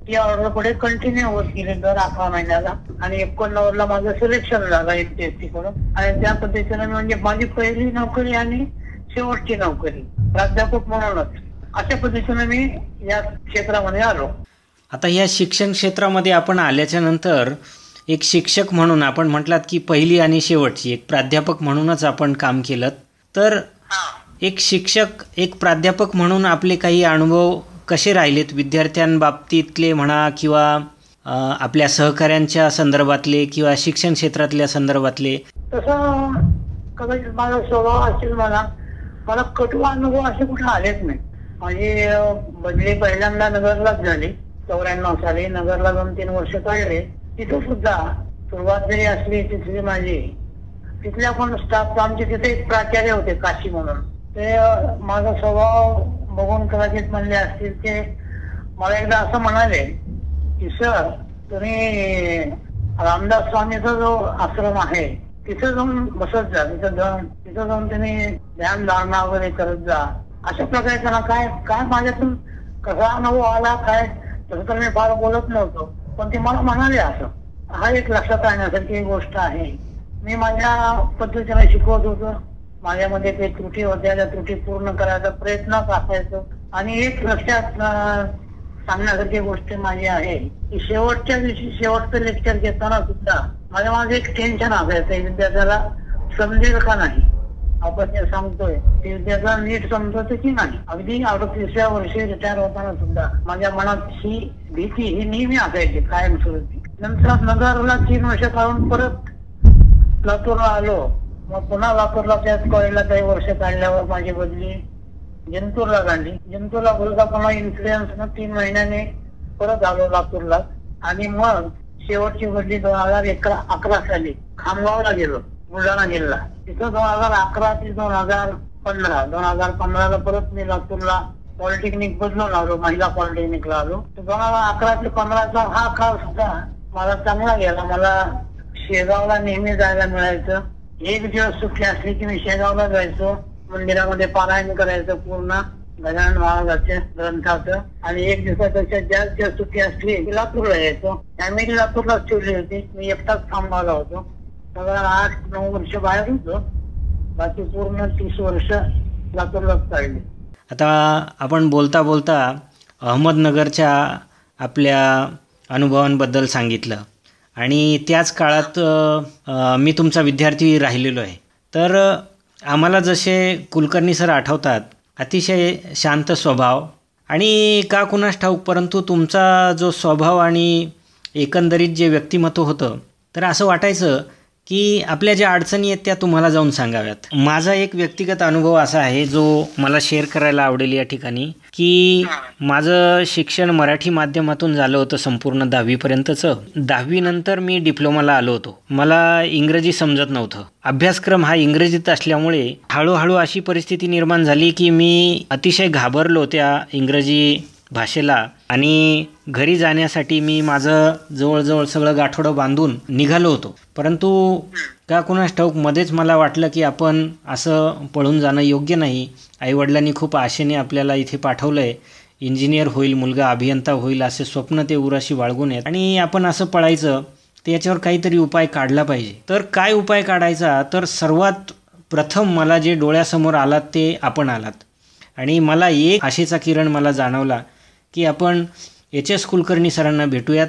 ती ऑर्डर पुढे कंटिन्यू होत गेली दर 11 महिन्याला आणि 89 ला माझं सिलेक्शन झालं MPSC कडून. आणि त्या पद्धतीने म्हणजे माझी पहिली नोकरी आणि शेवटची नोकरी प्राध्यापक म्हणूनच. अशा पद्धतीने मी या क्षेत्रामध्ये आलो. आता या शिक्षण क्षेत्रामध्ये आपण आल्याच्या नंतर एक शिक्षक म्हणून आपण म्हटलात की पहिली आणि शेवटची, एक प्राध्यापक म्हणूनच आपण काम केलं. तर एक शिक्षक, एक प्राध्यापक म्हणून आपले काही अनुभव कसे राहिलेत विद्यार्थ्यांबाबतीतले म्हणा किंवा आपल्या सहकाऱ्यांच्या संदर्भातले किंवा शिक्षण क्षेत्रातल्या संदर्भातले? तसं कदाचित माझा स्वभाव असेल. मला कटू अनुभव असे कुठे आलेच नाही. माझी बदली पहिल्यांदा नगरलाच झाली 94 साली. नगरला 2-3 वर्ष काढले. तिथं सुद्धा सुरुवात जरी असली तिथली माझी, तिथल्या पण स्टाफ आमचे तिथे एक प्राचार्य होते काशी म्हणून. ते माझा स्वभाव बघून कदाचित म्हणले असतील ते मला एकदा असं म्हणाले की सर तुम्ही रामदास स्वामीचा जो आश्रम आहे तिथं जाऊन बसत जा, तिथं जाऊन तुम्ही ध्यान धारणा वगैरे करत जा. अशा प्रकारे त्यांना काय माझ्यातून कसा अनुभव आला काय तसं तर मी फार बोलत नव्हतो, पण ते मला म्हणाले असं. हा एक लक्षात राहण्यासारखी गोष्ट आहे. मी माझ्या पद्धतीने शिकवत होतो. माझ्यामध्ये काही त्रुटी होत्या, त्या त्रुटी पूर्ण करायचा प्रयत्न असायचो. आणि एक लक्षात सांगण्यासारखी गोष्ट माझी आहे की शेवटच्या दिवशी शेवटचं लेक्चर घेताना सुद्धा माझं एक टेन्शन असायचं विद्यार्थ्याला समजेल का नाही. आपण जे सांगतोय ते विद्यार्थ्याला नीट समजतो की नाही. अगदी 38व्या वर्षी रिटायर होताना सुद्धा माझ्या मनात ही भीती ही नेहमी असायची कायमस्वरूपी. नंतर नगरला 3 वर्ष काढून परत लातूरला आलो. मग पुन्हा लातूरला त्याच कॉलेजला काही वर्ष काढल्यावर माझी बदली जिंतूरला काढली. जिंतूरला बोलता पुन्हा इन्फ्लुएन्स 3 महिन्याने परत आलो लातूरला. आणि मग शेवटची बदली 2011 साली खामगावला गेलो, बुलढाणा जिल्हा. तिथं 2011 ते 2015ला परत मी लातूरला पॉलिटेक्निक बदलून आलो, महिला पॉलिटेक्निकला आलो. 2011 ते 15चा हा काळ सुद्धा मला चांगला गेला. मला शेगावला नेहमी जायला मिळायचं. एक दिवस सुट्टी असली की मी शेगावला जायचो. मंदिरामध्ये पारायण करायचं पूर्ण गजानन महाराजांच्या ग्रंथाचं. आणि एक दिवसापेक्षा जास्त सुट्टी असली की लातूरला यायचो. फॅमिली लातूरलाच ठेवली होती. मी एकटाच थांबवला होतो. 8-9 वर्ष बाहेर होतो. बाकी पूर्ण 30 वर्ष लातूरलाच काढली. आता आपण बोलता बोलता अहमदनगरच्या आपल्या अनुभवांबद्दल सांगितलं आणि त्याच काळात मी तुमचा विद्यार्थी राहिलेलो आहे. तर आम्हाला जसे कुलकर्णी सर आठवतात, अतिशय शांत स्वभाव आणि का कुणास ठाऊक, परंतु तुमचा जो स्वभाव आणि एकंदरीत जे व्यक्तिमत्व होतं, तर असं वाटायचं की आपल्या ज्या अडचणी आहेत त्या तुम्हाला जाऊन सांगाव्यात. माझा एक व्यक्तिगत अनुभव असा आहे जो मला शेअर करायला आवडेल या ठिकाणी, की माझं शिक्षण मराठी माध्यमातून झालं होतं संपूर्ण 10वीपर्यंतचं. 10वीनंतर मी डिप्लोमाला आलो होतो. मला इंग्रजी समजत नव्हतं. अभ्यासक्रम हा इंग्रजीत असल्यामुळे हळूहळू अशी परिस्थिती निर्माण झाली की मी अतिशय घाबरलो त्या इंग्रजी भाषेला आणि घरी जाण्यासाठी मी माझं जवळजवळ सगळं गाठोडं बांधून निघालो होतो. परंतु का कुणास ठाऊक मध्येच मला वाटलं की आपण असं पळून जाणं योग्य नाही. आईवडिलांनी खूप आशेने आपल्याला इथे पाठवलं आहे. इंजिनियर होईल मुलगा, अभियंता होईल असे स्वप्न ते उराशी बाळगून आहेत आणि आपण असं पळायचं, तर याच्यावर काहीतरी उपाय काढला पाहिजे. तर काय उपाय काढायचा, तर सर्वात प्रथम मला जे डोळ्यासमोर आलात ते आपण आलात आणि मला एक आशेचा किरण मला जाणवला की आपण HS कुलकर्णी सरांना भेटूयात,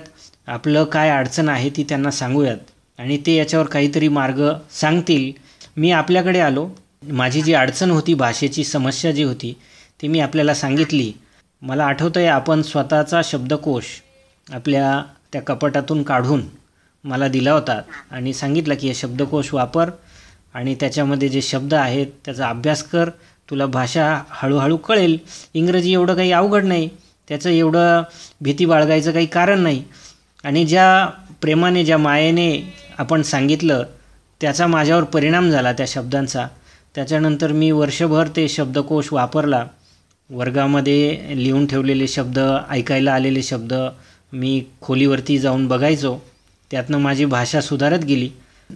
आपलं काय अडचण आहे ती त्यांना सांगूयात आणि ते याच्यावर काहीतरी मार्ग सांगतील. मी आपल्याकडे आलो. माझी जी अडचण होती, भाषेची समस्या जी होती ती मी आपल्याला सांगितली. मला आठवतं आहे आपण स्वतःचा शब्दकोश आपल्या त्या कपाटातून काढून मला दिला होता आणि सांगितलं की हे शब्दकोश वापर आणि त्याच्यामध्ये जे शब्द आहेत त्याचा अभ्यास कर, तुला भाषा हळूहळू कळेल. इंग्रजी एवढं काही अवघड नाही, त्याचं एवढं भीती बाळगायचं काही कारण नाही. आणि ज्या प्रेमाने ज्या मायेने आपण सांगितलं त्याचा माझ्यावर परिणाम झाला त्या शब्दांचा. त्याच्यानंतर मी वर्षभर ते शब्दकोश वापरला. वर्गामध्ये लिहून ठेवलेले शब्द, ऐकायला आलेले शब्द मी खोलीवरती जाऊन बघायचो. त्यातनं माझी भाषा सुधारत गेली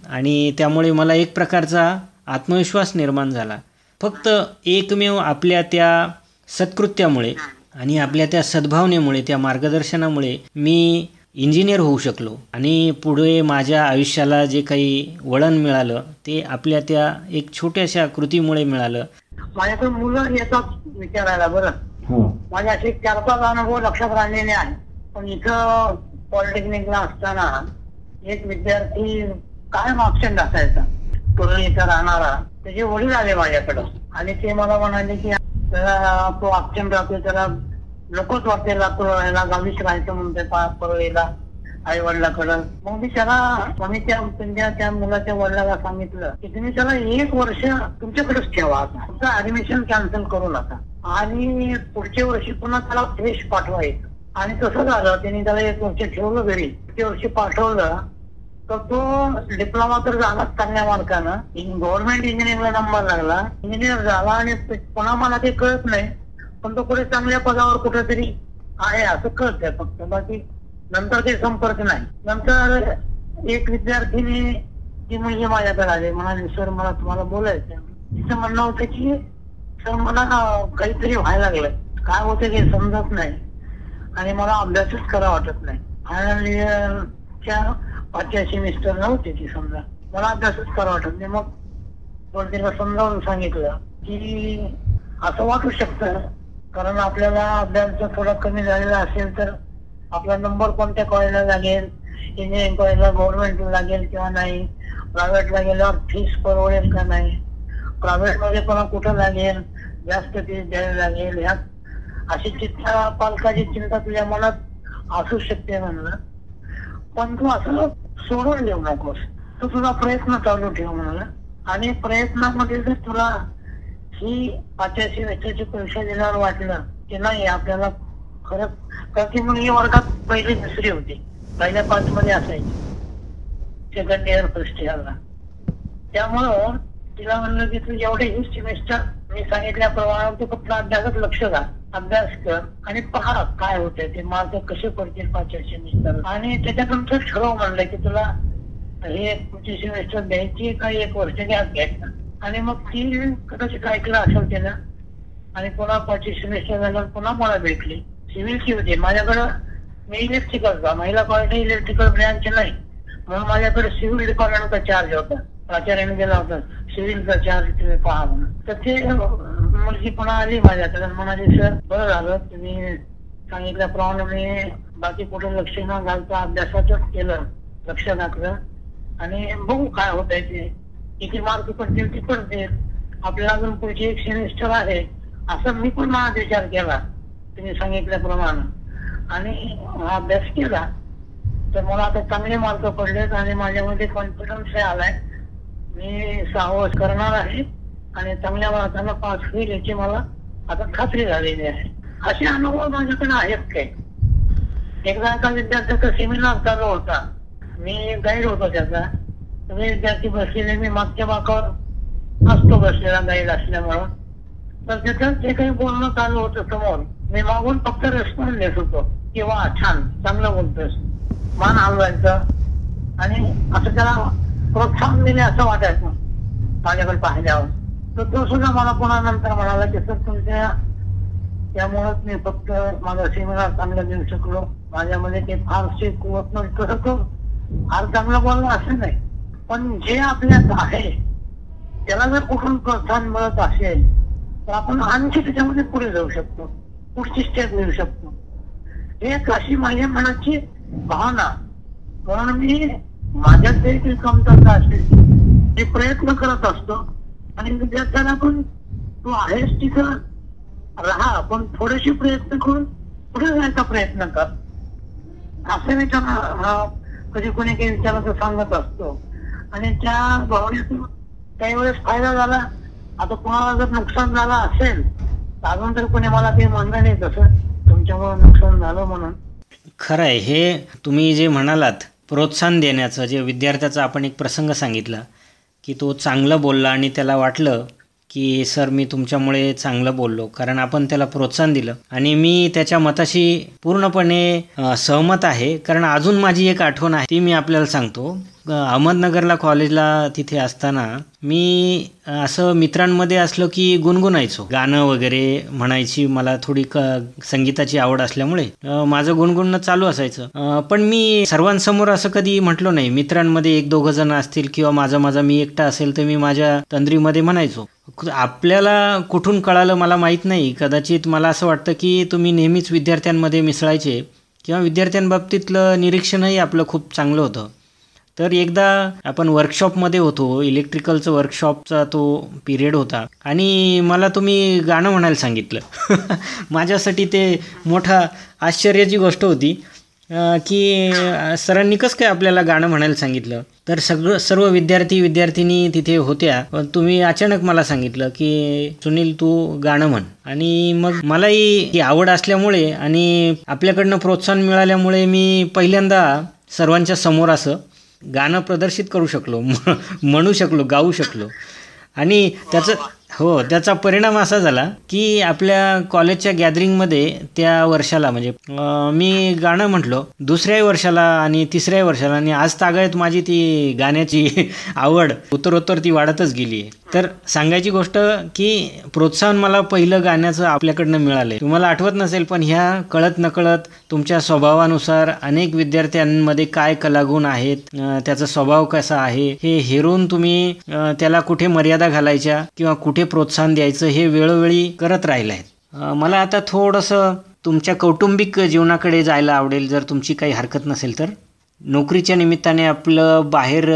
आणि त्यामुळे मला एक प्रकारचा आत्मविश्वास निर्माण झाला. फक्त एकमेव आपल्या त्या सत्कृत्यामुळे आणि आपल्या त्या सद्भावनेमुळे, त्या मार्गदर्शनामुळे मी इंजिनियर होऊ शकलो आणि पुढे माझ्या आयुष्याला जे काही वळण मिळालं ते आपल्या त्या एक छोट्याशा कृतीमुळे मिळालं. माझ्याकडे मुलं येतात विचारायला. बरं, माझे असे 4-5 अनुभव लक्षात राहिलेले आहेत. पण इथं पॉलिटेक्निकला असताना एक विद्यार्थी काय ॲब्सेंट असायचा, परळी इथं राहणारा. त्याचे वडील आले माझ्याकडं आणि ते मला म्हणाले की त्याला तो ॲब्सेंट राहतो, त्याला नकोच वाटते लातूर राहायला, गावीच राहायचं म्हणते परळीला आई वडिलाकडं. मग मी त्या मुलाच्या वडिलाला सांगितलं की तुम्ही त्याला 1 वर्ष तुमच्याकडेच ठेवा, आता तुमचं ऍडमिशन कॅन्सल करू नका आणि पुढच्या वर्षी पुन्हा त्याला फ्रेश पाठवायचं. आणि तसं झालं. त्यांनी त्याला 1 वर्ष ठेवलं घरी. पुढच्या वर्षी पाठवलं तर तो डिप्लोमा तर झालाच चांगल्या मार्कानं, गव्हर्नमेंट इंजिनिअरिंगला नंबर लागला, इंजिनियर झाला आणि पुन्हा मला ते कळत नाही, पण तो पुढे चांगल्या पदावर कुठेतरी आहे असं कळतंय फक्त. बाकी नंतर ते संपर्क नाही. नंतर एक विद्यार्थीने ती मुलगी माझ्याकडे आली, म्हणाली सर मला तुम्हाला बोलायचं. तिचं म्हणणं होतं की सर मला काहीतरी व्हायला लागलं, काय होतं ते समजत नाही आणि मला अभ्यासच करा वाटत नाही. फायनल 5व्या सेमिस्टर नव्हती ती, समजा मला अभ्यासच करा वाटत नाही. मग तिला समजावून सांगितलं की असं वाटू शकतं, कारण आपल्याला अभ्यास थोडा कमी झालेला असेल तर आपला नंबर कोणत्या कॉलेजला लागेल, इंजिनिअरिंग कॉलेजला गव्हर्नमेंटला लागेल किंवा नाही, प्रायव्हेटला गेल्यावर फीस परवडेल का नाही, प्रायव्हेटमध्ये पण कुठं लागेल, जास्त फीस द्यायला लागेल, ह्या अशी चिंता, पालकाची चिंता तुझ्या मनात असू शकते म्हणलं. पण तू असं सोडून देऊ नकोस, तू तुझा प्रयत्न चालू ठेव म्हणलं. आणि प्रयत्नामध्ये जर तुला ही 5व्या सेमिस्टरची परीक्षा दिल्यावर वाटलं की नाही आपल्याला खरंच, कारण ती मुलगी वर्गात 1ली-2री होती, पहिल्या 5 मध्ये असायची, सेकंड इयर फर्स्ट इयरला. त्यामुळं तिला म्हणलं की तू एवढे ही सेमिस्टर मी सांगितल्याप्रमाणे तू फक्त अभ्यासात लक्ष घाल, अभ्यास कर आणि पहा काय होतंय ते, मार्क कसे पडतील 5व्या सेमिस्टर. आणि त्याच्यानंतर ठरव म्हणलं की तुला हे पुढची सेमिस्टर द्यायची का 1 वर्ष गॅप घ्यायचा. आणि मग ती कदाचित ऐकलं असेल त्याला आणि पुन्हा 5वी सेमिस्टर झाल्यावर पुन्हा मला भेटली. सिव्हिलची होती माझ्याकडं, मी इलेक्ट्रिकलचा, महिला कॉलेज इलेक्ट्रिकल ब्रँच नाही म्हणून माझ्याकडे सिव्हिल डिपार्टमेंटचा चार्ज होता. प्राचार्याने गेला होता सिव्हिलचा चार्ज तुम्ही पहा म्हणून. तर ते मुलगी पुन्हा आली माझ्याकडे, म्हणाली सर बरं झालं तुम्ही सांगितल्याप्रमाणे मी बाकी कुठे लक्ष न घालता अभ्यासातच केलं, लक्ष घातलं आणि बघू काय होत आहे ते, किती मार्क पडतील ती पडतील, आपल्याला अजून पुढची 1 सेमिस्टर आहे असं मी पण माझा विचार केला तुम्ही सांगितल्याप्रमाणे आणि अभ्यास केला. तर मला आता चांगले मार्क पडलेत आणि माझ्यामध्ये कॉन्फिडन्स आलाय. मी 6 वर्ष करणार आहे आणि चांगल्या मार्कांना पास होईल याची मला आता खात्री झालेली आहे. असे अनुभव माझ्याकडे आहेत काही. एकदा एका विद्यार्थ्याचा सेमिनार चालू होता, मी गाईड होतो त्याचा. सगळे विद्यार्थी बसलेले, मी मागच्या बाकावर असतो बसलेला गाईड असल्यामुळं. तर त्याचं जे काही बोलणं चालू होतं समोर, मी मागून फक्त रेस्पॉन्स देत होतो की वा छान, चांगलं बोलतोस, मान हलवायचं आणि असं त्याला प्रोत्साहन दिले असं वाटायचं माझ्याकडे पाहिल्यावर. तर तो सुद्धा मला पुन्हा नंतर म्हणाला की सर तुमच्या त्यामुळेच मी फक्त माझा सेमिनार चांगला देऊ शकलो, माझ्यामध्ये ते फारसे कुवत नव्हतं. तसं तो फार चांगलं बोलणं असं नाही, पण जे आपल्यात आहे त्याला जर कुठून प्रोत्साहन मिळत असेल तर आपण आणखी त्याच्यामध्ये पुढे जाऊ शकतो, पुढची स्टेप घेऊ शकतो. एक अशी माझ्या मनाची भावना. म्हणून मी माझ्यात देखील कमतरता असेल मी प्रयत्न करत असतो आणि विद्यार्थ्यांना पण तू आहेस तिथं राहा, पण थोडेसे प्रयत्न करून पुढे जायचा प्रयत्न कर असं मी त्यांना कधी कोणी काही विचारायचं तर सांगत असतो. आणि त्या भावनेतून काही वेळेस फायदा झाला. आता कोणाला जर नुकसान झालं असेल तर अजून तरी कोणी मला काही म्हणलं नाही तसं तुमच्यामुळे नुकसान झालं म्हणून. खरं आहे हे तुम्ही जे म्हणालात प्रोत्साहन देण्याचं, जे विद्यार्थ्याचा आपण एक प्रसंग सांगितला की तो चांगलं बोलला आणि त्याला वाटलं की सर मी तुमच्यामुळे चांगलं बोललो, कारण आपण त्याला प्रोत्साहन दिलं. आणि मी त्याच्या मताशी पूर्णपणे सहमत आहे. कारण अजून माझी एक आठवण आहे ती मी आपल्याला सांगतो. अहमदनगरला कॉलेजला तिथे असताना मी असं मित्रांमध्ये असलो की गुणगुणायचो, गाणं वगैरे म्हणायची मला थोडी संगीताची आवड असल्यामुळे माझं गुणगुणणं चालू असायचं. पण मी सर्वांसमोर असं कधी म्हटलो नाही. मित्रांमध्ये 1-2 जण असतील किंवा माझा मी एकटा असेल तर मी माझ्या तंद्रीमध्ये म्हणायचो. आपल्याला कुठून कळालं मला माहीत नाही. कदाचित मला असं वाटतं की तुम्ही नेहमीच विद्यार्थ्यांमध्ये मिसळायचे किंवा विद्यार्थ्यांबाबतीतलं निरीक्षणही आपलं खूप चांगलं होतं. तर एकदा आपण वर्कशॉपमध्ये होतो, इलेक्ट्रिकलचं वर्कशॉपचा तो पिरियड होता आणि मला तुम्ही गाणं म्हणायला सांगितलं. माझ्यासाठी ते मोठा आश्चर्याची गोष्ट होती की सरांनी कसं काय आपल्याला गाणं म्हणायला सांगितलं. तर सर्व विद्यार्थिनी तिथे होत्या, पण तुम्ही अचानक मला सांगितलं की सुनील तू गाणं म्हण. आणि मग मलाही ती आवड असल्यामुळे आणि आपल्याकडनं प्रोत्साहन मिळाल्यामुळे मी पहिल्यांदा सर्वांच्या समोर असं गाणं प्रदर्शित करू शकलो, म्हणू शकलो, गाऊ शकलो. आणि त्याचा परिणाम असा झाला की आपल्या कॉलेजच्या गॅदरिंगमध्ये त्या वर्षाला म्हणजे मी गाणं म्हटलो 2ऱ्या वर्षाला आणि 3ऱ्या वर्षाला, आणि आज तागायत माझी ती गाण्याची आवड उत्तरोत्तर ती वाढतच गेली आहे. तर सांगायची गोष्ट की प्रोत्साहन मला पहिलं गाण्याचं आपल्याकडनं मिळालं. तुम्हाला आठवत नसेल पण ह्या कळत नकळत तुमच्या स्वभावानुसार अनेक विद्यार्थ्यांमध्ये काय कलागुण आहेत, त्याचा स्वभाव कसा आहे हे हेरून तुम्ही त्याला कुठे मर्यादा घालायच्या किंवा कुठे प्रोत्साहन द्यायचं हे वेळोवेळी करत राहिलं आहे. मला आता थोडंसं तुमच्या कौटुंबिक जीवनाकडे जायला आवडेल, जर तुमची काही हरकत नसेल तर. नोकरीच्या निमित्ताने आपलं बाहेर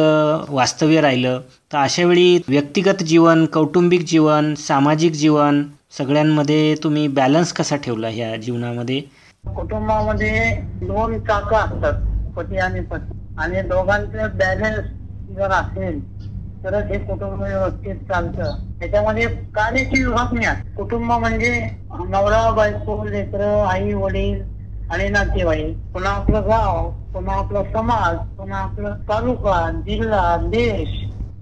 वास्तव्य राहिलं तर अशावेळी व्यक्तिगत जीवन, कौटुंबिक जीवन, सामाजिक जीवन सगळ्यांमध्ये तुम्ही बॅलन्स कसा ठेवला ह्या जीवनामध्ये? कुटुंबामध्ये 2 चाकं असतात, पती आणि पत्नी, आणि दोघांचं बॅलन्स जर असेल तरच हे कुटुंब व्यवस्थित चालतं. त्याच्यामध्ये कार्याची विभागणी आहे. कुटुंब म्हणजे नवरा बायको, लेकरं, आई वडील आणि नातेवाईक, पुन्हा आपलं गाव, पुन्हा आपला समाज, पुन्हा आपला तालुका, जिल्हा, देश.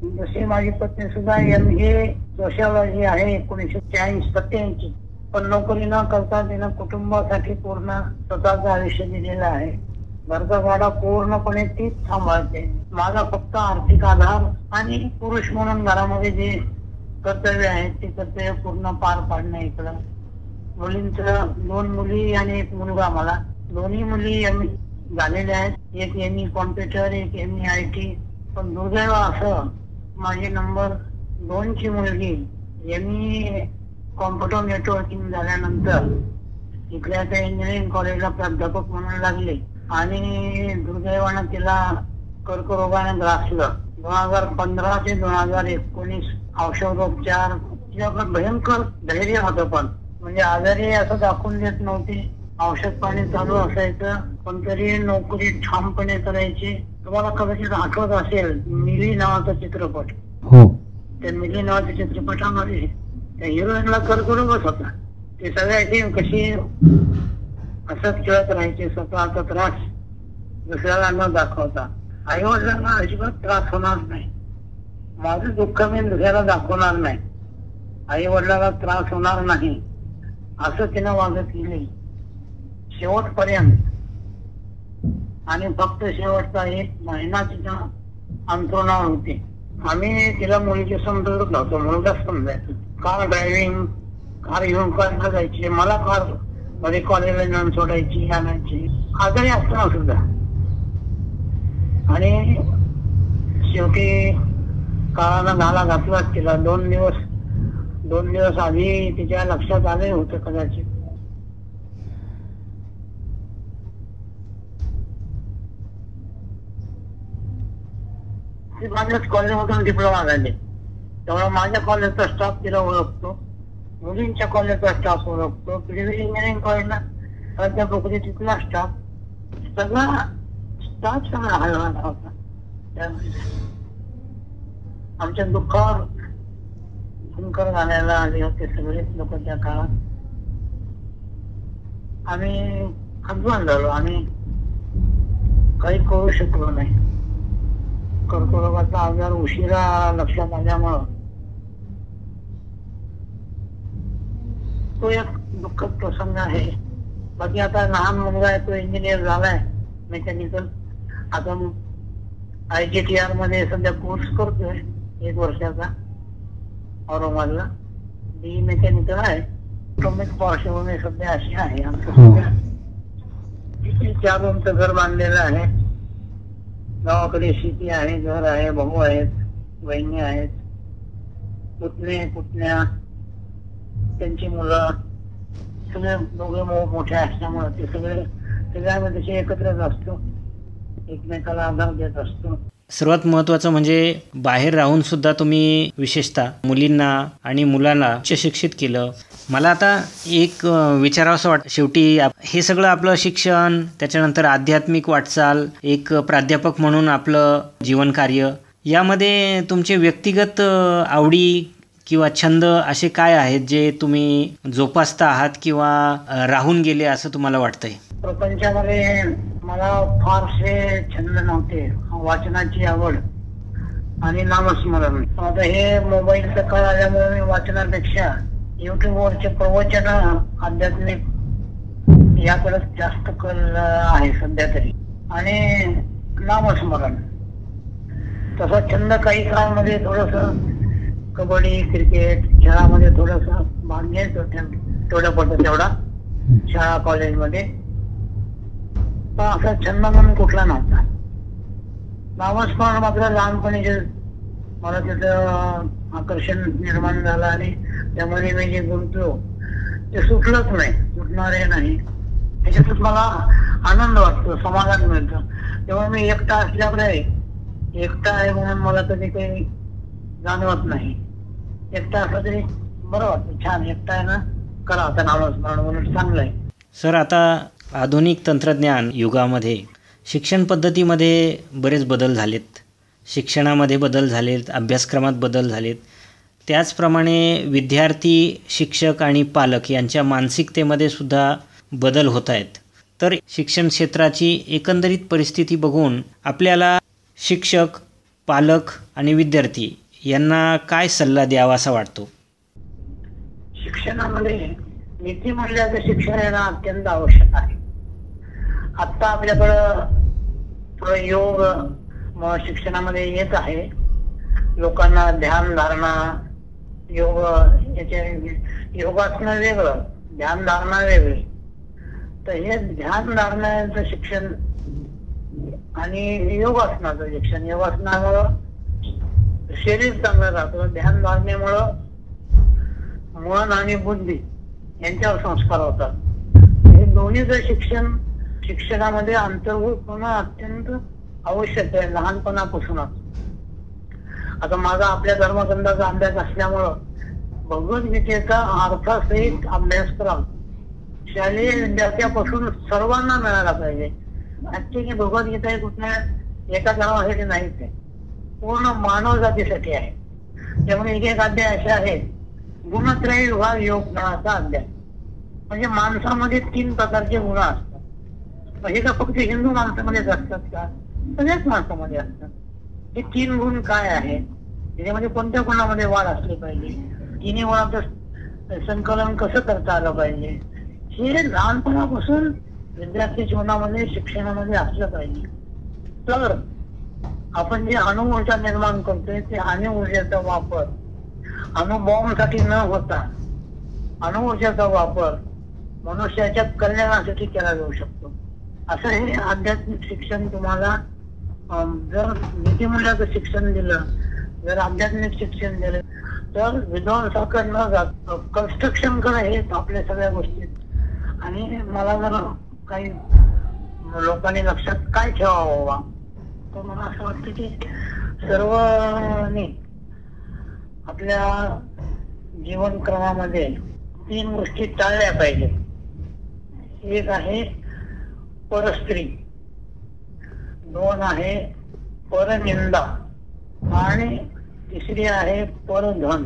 जशी माझी पत्नी सुद्धा MA सोशिओलॉजी आहे 1986-87, पण नोकरी न करता तिनं कुटुंबासाठी पूर्ण स्वतःचं आयुष्य दिलेलं आहे. घरचा गाडा पूर्णपणे तीच सांभाळते. माझा फक्त आर्थिक आधार आणि पुरुष म्हणून घरामध्ये जे कर्तव्य आहे ते कर्तव्य पूर्ण पार पाडणं. इकडं मुलींचं 2 मुली आणि 1 मुलगा. मला दोन्ही मुली झालेल्या आहेत. एक ME कॉम्प्युटर, एक ME IT. पण दुर्दैव असं माझी नंबर 2 ची मुलगी ME कॉम्प्युटर नेटवर्किंग झाल्यानंतर इथल्या त्या इंजिनिअरिंग कॉलेजला प्राध्यापक म्हणून लागले आणि दुर्दैवानं तिला कर्करोगाने ग्रासलं. 2015 ते 2019 औषधोपचार. तिच्याकडे भयंकर धैर्य होतं, पण म्हणजे आजारी असं दाखवून देत नव्हती. औषध पाणी चालू असायचं पण तरी नोकरी ठामपणे करायची. तुम्हाला कदाचित आठवत असेल मिली नावाचा चित्रपट. हो. त्या मिली नावाच्या चित्रपटामध्ये त्या हिरोईनला कर्करोगच होता. ते सगळ्याची कशी असंच खेळत राहायचे, स्वतःचा त्रास दुसऱ्याला न दाखवता. आई वडिलांना अजिबात त्रास होणार नाही, माझं दुःख मी दुसऱ्याला दाखवणार नाही, आई वडिलांना त्रास होणार नाही, असं तिनं वागत केली शेवटपर्यंत. आणि फक्त शेवटचा 1 महिना तिच्या अंथरुणावर होते. आम्ही तिला मुलीचे समजत नव्हतो, मुलगाच समजायचो. कार ड्रायव्हिंग, कार घेऊन कॉलेजला जायची, मला कार मध्ये कॉलेजला नेऊन सोडायची, आणायची, आजारी असताना सुद्धा. आणि शेवटी काळाला घाला घातलाच तिला. 2 दिवस आधी तिच्या लक्षात आले होतं कदाचित. माझ्याच कॉलेजमधून डिप्लोमा झाले, त्यामुळे माझ्या कॉलेजचा स्टाफ तिला ओळखतो, मुलींच्या कॉलेजचा स्टाफ ओळखतो, पृथ्वी इंजिनिअरिंग कॉलेजला प्राध्यापक तिथला स्टाफ, सगळा स्टाफ सगळा हलवाला होता. आमच्या दुःखावर हुंकर घालायला आले होते सगळेच लोक त्या काळात. आम्ही खंतवान झालो, आम्ही काही करू शकलो नाही. कर्करोगाचा आजार उशिरा लक्षात आल्यामुळं तो एक दुःखद प्रसंग आहे. बाकी आता लहान मुलगा आहे, तो इंजिनियर झालाय मेकॅनिकल. आता IGTR मध्ये सध्या कोर्स करतोय 1 वर्षाचा औरंगाबादला. BE मेकॅनिकल आहे. कमीच पार्श्वभूमी सध्या अशी आहे. आमचं सध्या 4 रूमचं घर बांधलेलं आहे. गावाकडे शेती आहे, घर आहे, भाऊ आहेत, बहिणी आहेत, पुतण्या, त्यांची मुलं, सगळे दोघे मोठे असल्यामुळे ते सगळ्यामध्ये तसे एकत्रच असतो, एकमेकाला आधार देत असतो. सर्वात महत्त्वाचं म्हणजे बाहेर राहून सुद्धा तुम्ही विशेषतः मुलींना आणि मुलांना उच्च शिक्षित केलं. मला आता एक विचारावंसं वाटतं, शेवटी हे सगळं आपलं शिक्षण, त्याच्यानंतर आध्यात्मिक वाटचाल, एक प्राध्यापक म्हणून आपलं जीवनकार्य, यामध्ये तुमचे व्यक्तिगत आवडी किंवा छंद असे काय आहेत जे तुम्ही जोपासता आहात किंवा राहून गेले असं तुम्हाला वाटतंय? प्रपंचामध्ये मला फारसे छंद नव्हते. वाचनाची आवड आणि नामस्मरण. आता हे मोबाईलचा काळ आल्यामुळे मी वाचनापेक्षा युट्यूबवरचे प्रवचन, आध्यात्मिक याकडे जास्त कल आहे सध्या तरी. आणि नामस्मरण तसा छंद काही काळामध्ये थोडस कबड्डी, क्रिकेट खेळामध्ये थोडस भाग घ्यायचो, तेवढा शाळा कॉलेजमध्ये. पण असा छंद म्हणून कुठला नव्हता. नामस्मरण मात्र लहानपणी जे मला त्याचं आकर्षण निर्माण झालं आणि त्यामध्ये मी जे गुंतलो ते सुटलंच नाही, सुटणारे नाही. त्याच्यातच मला आनंद वाटतो, समाधान मिळतं. तेव्हा मी एकटा असल्याकडे एकटा आहे म्हणून मला कधी काही जाणवत नाही. एकटा असलं तरी बरं वाटतं, छान एकटा आहे ना, करा आता नामस्मरण म्हणून चांगलं आहे. सर, आता आधुनिक तंत्रज्ञान युगामध्ये शिक्षण पद्धतीमध्ये बरेच बदल झालेत, शिक्षणामध्ये बदल झालेत, अभ्यासक्रमात बदल झालेत. त्याचप्रमाणे विद्यार्थी, शिक्षक आणि पालक यांच्या मानसिकतेमध्ये सुद्धा बदल होत आहेत. तर शिक्षण क्षेत्राची एकंदरीत परिस्थिती बघून आपल्याला शिक्षक, पालक आणि विद्यार्थी यांना काय सल्ला द्यावा असा वाटतो? शिक्षणामध्ये नीतिमूल्याचं शिक्षण येणं अत्यंत आवश्यक आहे. आत्ता आपल्याकडं थोडं योग शिक्षणामध्ये येत आहे. लोकांना ध्यान धारणा, योग, योगासनं वेगळं, ध्यान धारणा वेगळी. तर हे ध्यान धारणाचं शिक्षण आणि योगासनाचं शिक्षण, योगासनामुळं शरीर चांगलं राहतं, ध्यान धारणेमुळं मन आणि बुद्धी यांच्यावर संस्कार होतात. हे दोन्हीचं शिक्षणामध्ये अंतर्भूत होणं अत्यंत आवश्यक आहे लहानपणापासूनच. आता माझा आपल्या धर्मग्रंथाचा अभ्यास असल्यामुळं भगवद्गीतेचा अर्थसहित अभ्यासक्रम शालेय विद्यार्थ्यापासून सर्वांना मिळाला पाहिजे. ऍक्च्युली भगवद्गीता हे कुठल्या एका जनासाठी नाहीच आहे, पूर्ण मानव जातीसाठी आहे. त्यामुळे एक एक अध्याय असे आहेत, गुणत्रय विभाग योग गुणाचा अध्याय. म्हणजे माणसामध्ये 3 प्रकारचे गुण असतात. म्हणजे का फक्त हिंदू माणसामध्येच असतात का? सगळ्याच माणसामध्ये असतात. हे 3 गुण काय आहेत, त्याच्यामध्ये कोणत्या गुणामध्ये वाढ असली पाहिजे, 3 गुणाचं संकलन कसं करता आलं पाहिजे, हे लहानपणापासून विद्यार्थी जीवनामध्ये शिक्षणामध्ये असलं पाहिजे. तर आपण जे अणुऊर्जा निर्माण करतोय ते अणुऊर्जेचा वापर अणुबॉम्बसाठी न होता अणुऊर्जेचा वापर मनुष्याच्या कल्याणासाठी केला जाऊ शकतो. असं हे आध्यात्मिक शिक्षण तुम्हाला जर नीतिमूल्याचं शिक्षण दिलं, जर आध्यात्मिक शिक्षण दिलं तर विध्वंसाकडे न जात कन्स्ट्रक्शन करा हे आपल्या सगळ्या गोष्टी. आणि मला जर काही लोकांनी लक्षात काय ठेवावं बाबा, तर मला असं वाटतं की सर्वांनी आपल्या जीवनक्रमामध्ये 3 गोष्टी टाळल्या पाहिजेत. एक आहे परस्त्री, 2 आहे परनिंदा आणि तिसरी आहे परधन.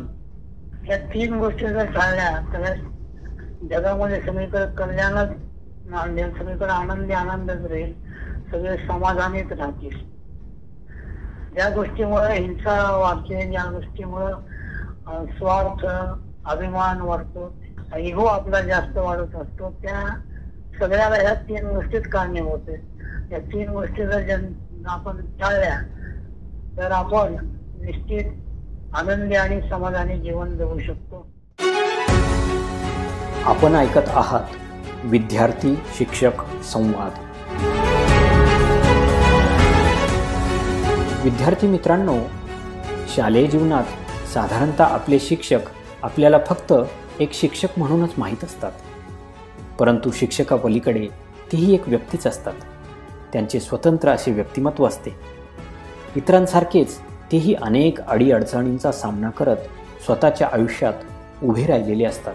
या 3 गोष्टी जर टाळल्या तर जगामध्ये सगळीकडे कल्याणच नांदेल, सगळीकडे आनंदच राहील, सगळे समाधानीच राहतील. ज्या गोष्टीमुळे हिंसा वाढते, ज्या गोष्टीमुळे स्वार्थ अभिमान वाढतो, इगो आपला जास्त वाढत असतो, त्या सगळ्याला ह्या 3 गोष्टीच कारणीभूत आहेत. या 3 गोष्टी जर आपण टाळल्या तर आपण निश्चित आनंदी आणि समाधानी जीवन जगू शकतो. आपण ऐकत आहात विद्यार्थी शिक्षक संवाद. विद्यार्थी मित्रांनो, शालेय जीवनात साधारणतः आपले शिक्षक आपल्याला फक्त एक शिक्षक म्हणूनच माहीत असतात. परंतु शिक्षकापलीकडे तीही एक व्यक्तीच असतात. त्यांचे स्वतंत्र असे व्यक्तिमत्व असते. इतरांसारखेच तेही अनेक अडीअडचणींचा सामना करत स्वतःच्या आयुष्यात उभे राहिलेले असतात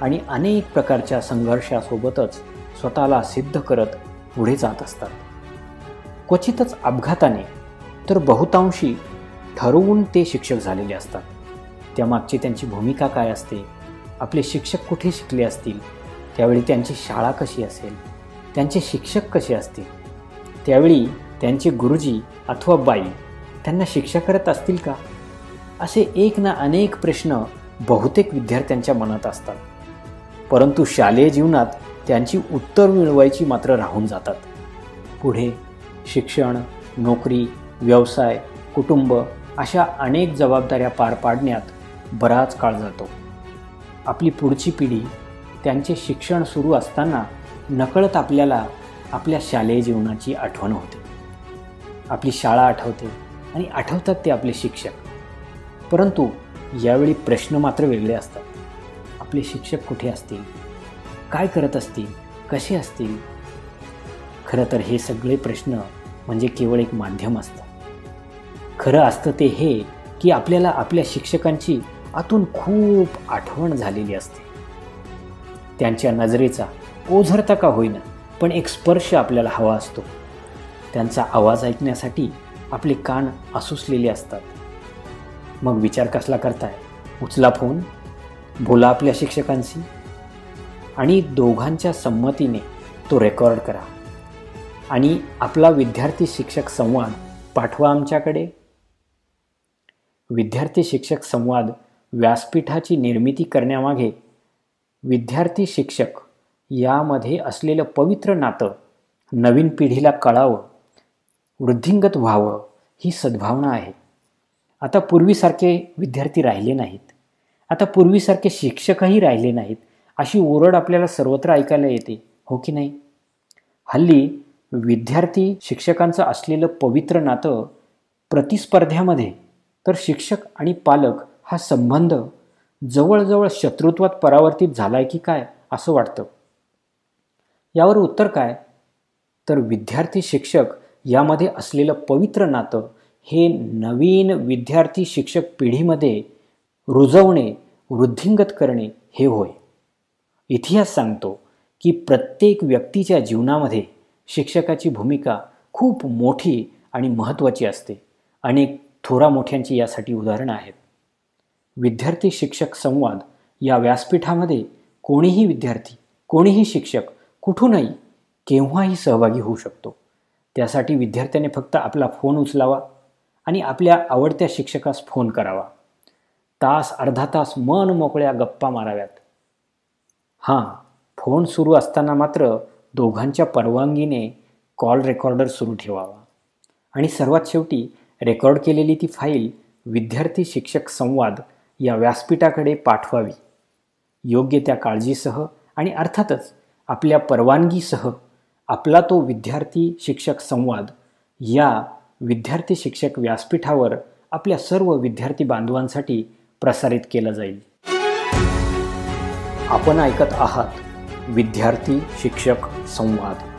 आणि अनेक प्रकारच्या संघर्षासोबतच स्वतःला सिद्ध करत पुढे जात असतात. क्वचितच अपघाताने तर बहुतांशी ठरवून ते शिक्षक झालेले असतात. त्यामागची त्यांची भूमिका काय असते, आपले शिक्षक कुठे शिकले असतील, त्यावेळी त्यांची शाळा कशी असेल, त्यांचे शिक्षक कसे असतील, त्यावेळी त्यांचे गुरुजी अथवा बाई त्यांना शिक्षा करत असतील का, असे एक ना अनेक प्रश्न बहुतेक विद्यार्थ्यांच्या मनात असतात. परंतु शालेय जीवनात त्यांची उत्तर मिळवायची मात्र राहून जातात. पुढे शिक्षण, नोकरी, व्यवसाय, कुटुंब अशा अनेक जबाबदाऱ्या पार पाडण्यात बराच काळ जातो. आपली पुढची पिढी त्यांचे शिक्षण सुरू असताना नकळत आपल्याला आपल्या शालेय जीवनाची आठवण होते. आपली शाळा आठवते आणि आठवतात ते आपले शिक्षक. परंतु यावेळी प्रश्न मात्र वेगळे असतात. आपले शिक्षक कुठे असतील, काय करत असतील, कसे असतील. खरं तर हे सगळे प्रश्न म्हणजे केवळ एक माध्यम असतं. खरं असतं ते हे की आपल्याला आपल्या शिक्षकांची आतून खूप आठवण झालेली असते. त्यांच्या नजरेचा ओझरता का होईना पण एक स्पर्श आपल्याला हवा असतो. त्यांचा आवाज ऐकण्यासाठी आपले कान आसुसलेले असतात. मग विचार कसला करताय, उचला फोन, बोला आपल्या शिक्षकांशी आणि दोघांच्या संमतीने तो रेकॉर्ड करा आणि आपला विद्यार्थी शिक्षक संवाद पाठवा आमच्याकडे. विद्यार्थी शिक्षक संवाद व्यासपीठाची निर्मिती करण्यामागे विद्यार्थी शिक्षक यामध्ये असलेलं पवित्र नातं नवीन पिढीला कळावं, वृद्धिंगत व्हावं ही सद्भावना आहे. आता पूर्वीसारखे विद्यार्थी राहिले नाहीत, आता पूर्वीसारखे शिक्षकही राहिले नाहीत अशी ओरड आपल्याला सर्वत्र ऐकायला येते, हो की नाही? हल्ली विद्यार्थी शिक्षकांचं असलेलं पवित्र नातं प्रतिस्पर्ध्यामध्ये तर शिक्षक आणि पालक हा संबंध जवळजवळ शत्रुत्वात परावर्तित झालाय की काय असं वाटतं. यावर उत्तर काय, तर विद्यार्थी शिक्षक यामध्ये असलेलं पवित्र नातं हे नवीन विद्यार्थी शिक्षक पिढीमध्ये रुजवणे, वृद्धिंगत करणे हे होय. इतिहास सांगतो की प्रत्येक व्यक्तीच्या जीवनामध्ये शिक्षकाची भूमिका खूप मोठी आणि महत्त्वाची असते. अनेक थोरा मोठ्यांची यासाठी उदाहरणं आहेत. विद्यार्थी शिक्षक संवाद या व्यासपीठामध्ये कोणीही विद्यार्थी, कोणीही शिक्षक कुठूनही केव्हाही सहभागी होऊ शकतो. त्यासाठी विद्यार्थ्याने फक्त आपला फोन उचलावा आणि आपल्या आवडत्या शिक्षकास फोन करावा. तास अर्धा तास मन मोकळ्या गप्पा माराव्यात. हां, फोन सुरू असताना मात्र दोघांच्या परवानगीने कॉल रेकॉर्डर सुरू ठेवावा आणि सर्वात शेवटी रेकॉर्ड केलेली ती फाईल विद्यार्थी शिक्षक संवाद या व्यासपीठाकडे पाठवावी. योग्य त्या काळजीसह आणि अर्थातच आपल्या परवानगीसह आपला तो विद्यार्थी शिक्षक संवाद या विद्यार्थी शिक्षक व्यासपीठावर आपल्या सर्व विद्यार्थी बांधवांसाठी प्रसारित केला जाईल. आपण ऐकत आहात विद्यार्थी शिक्षक संवाद.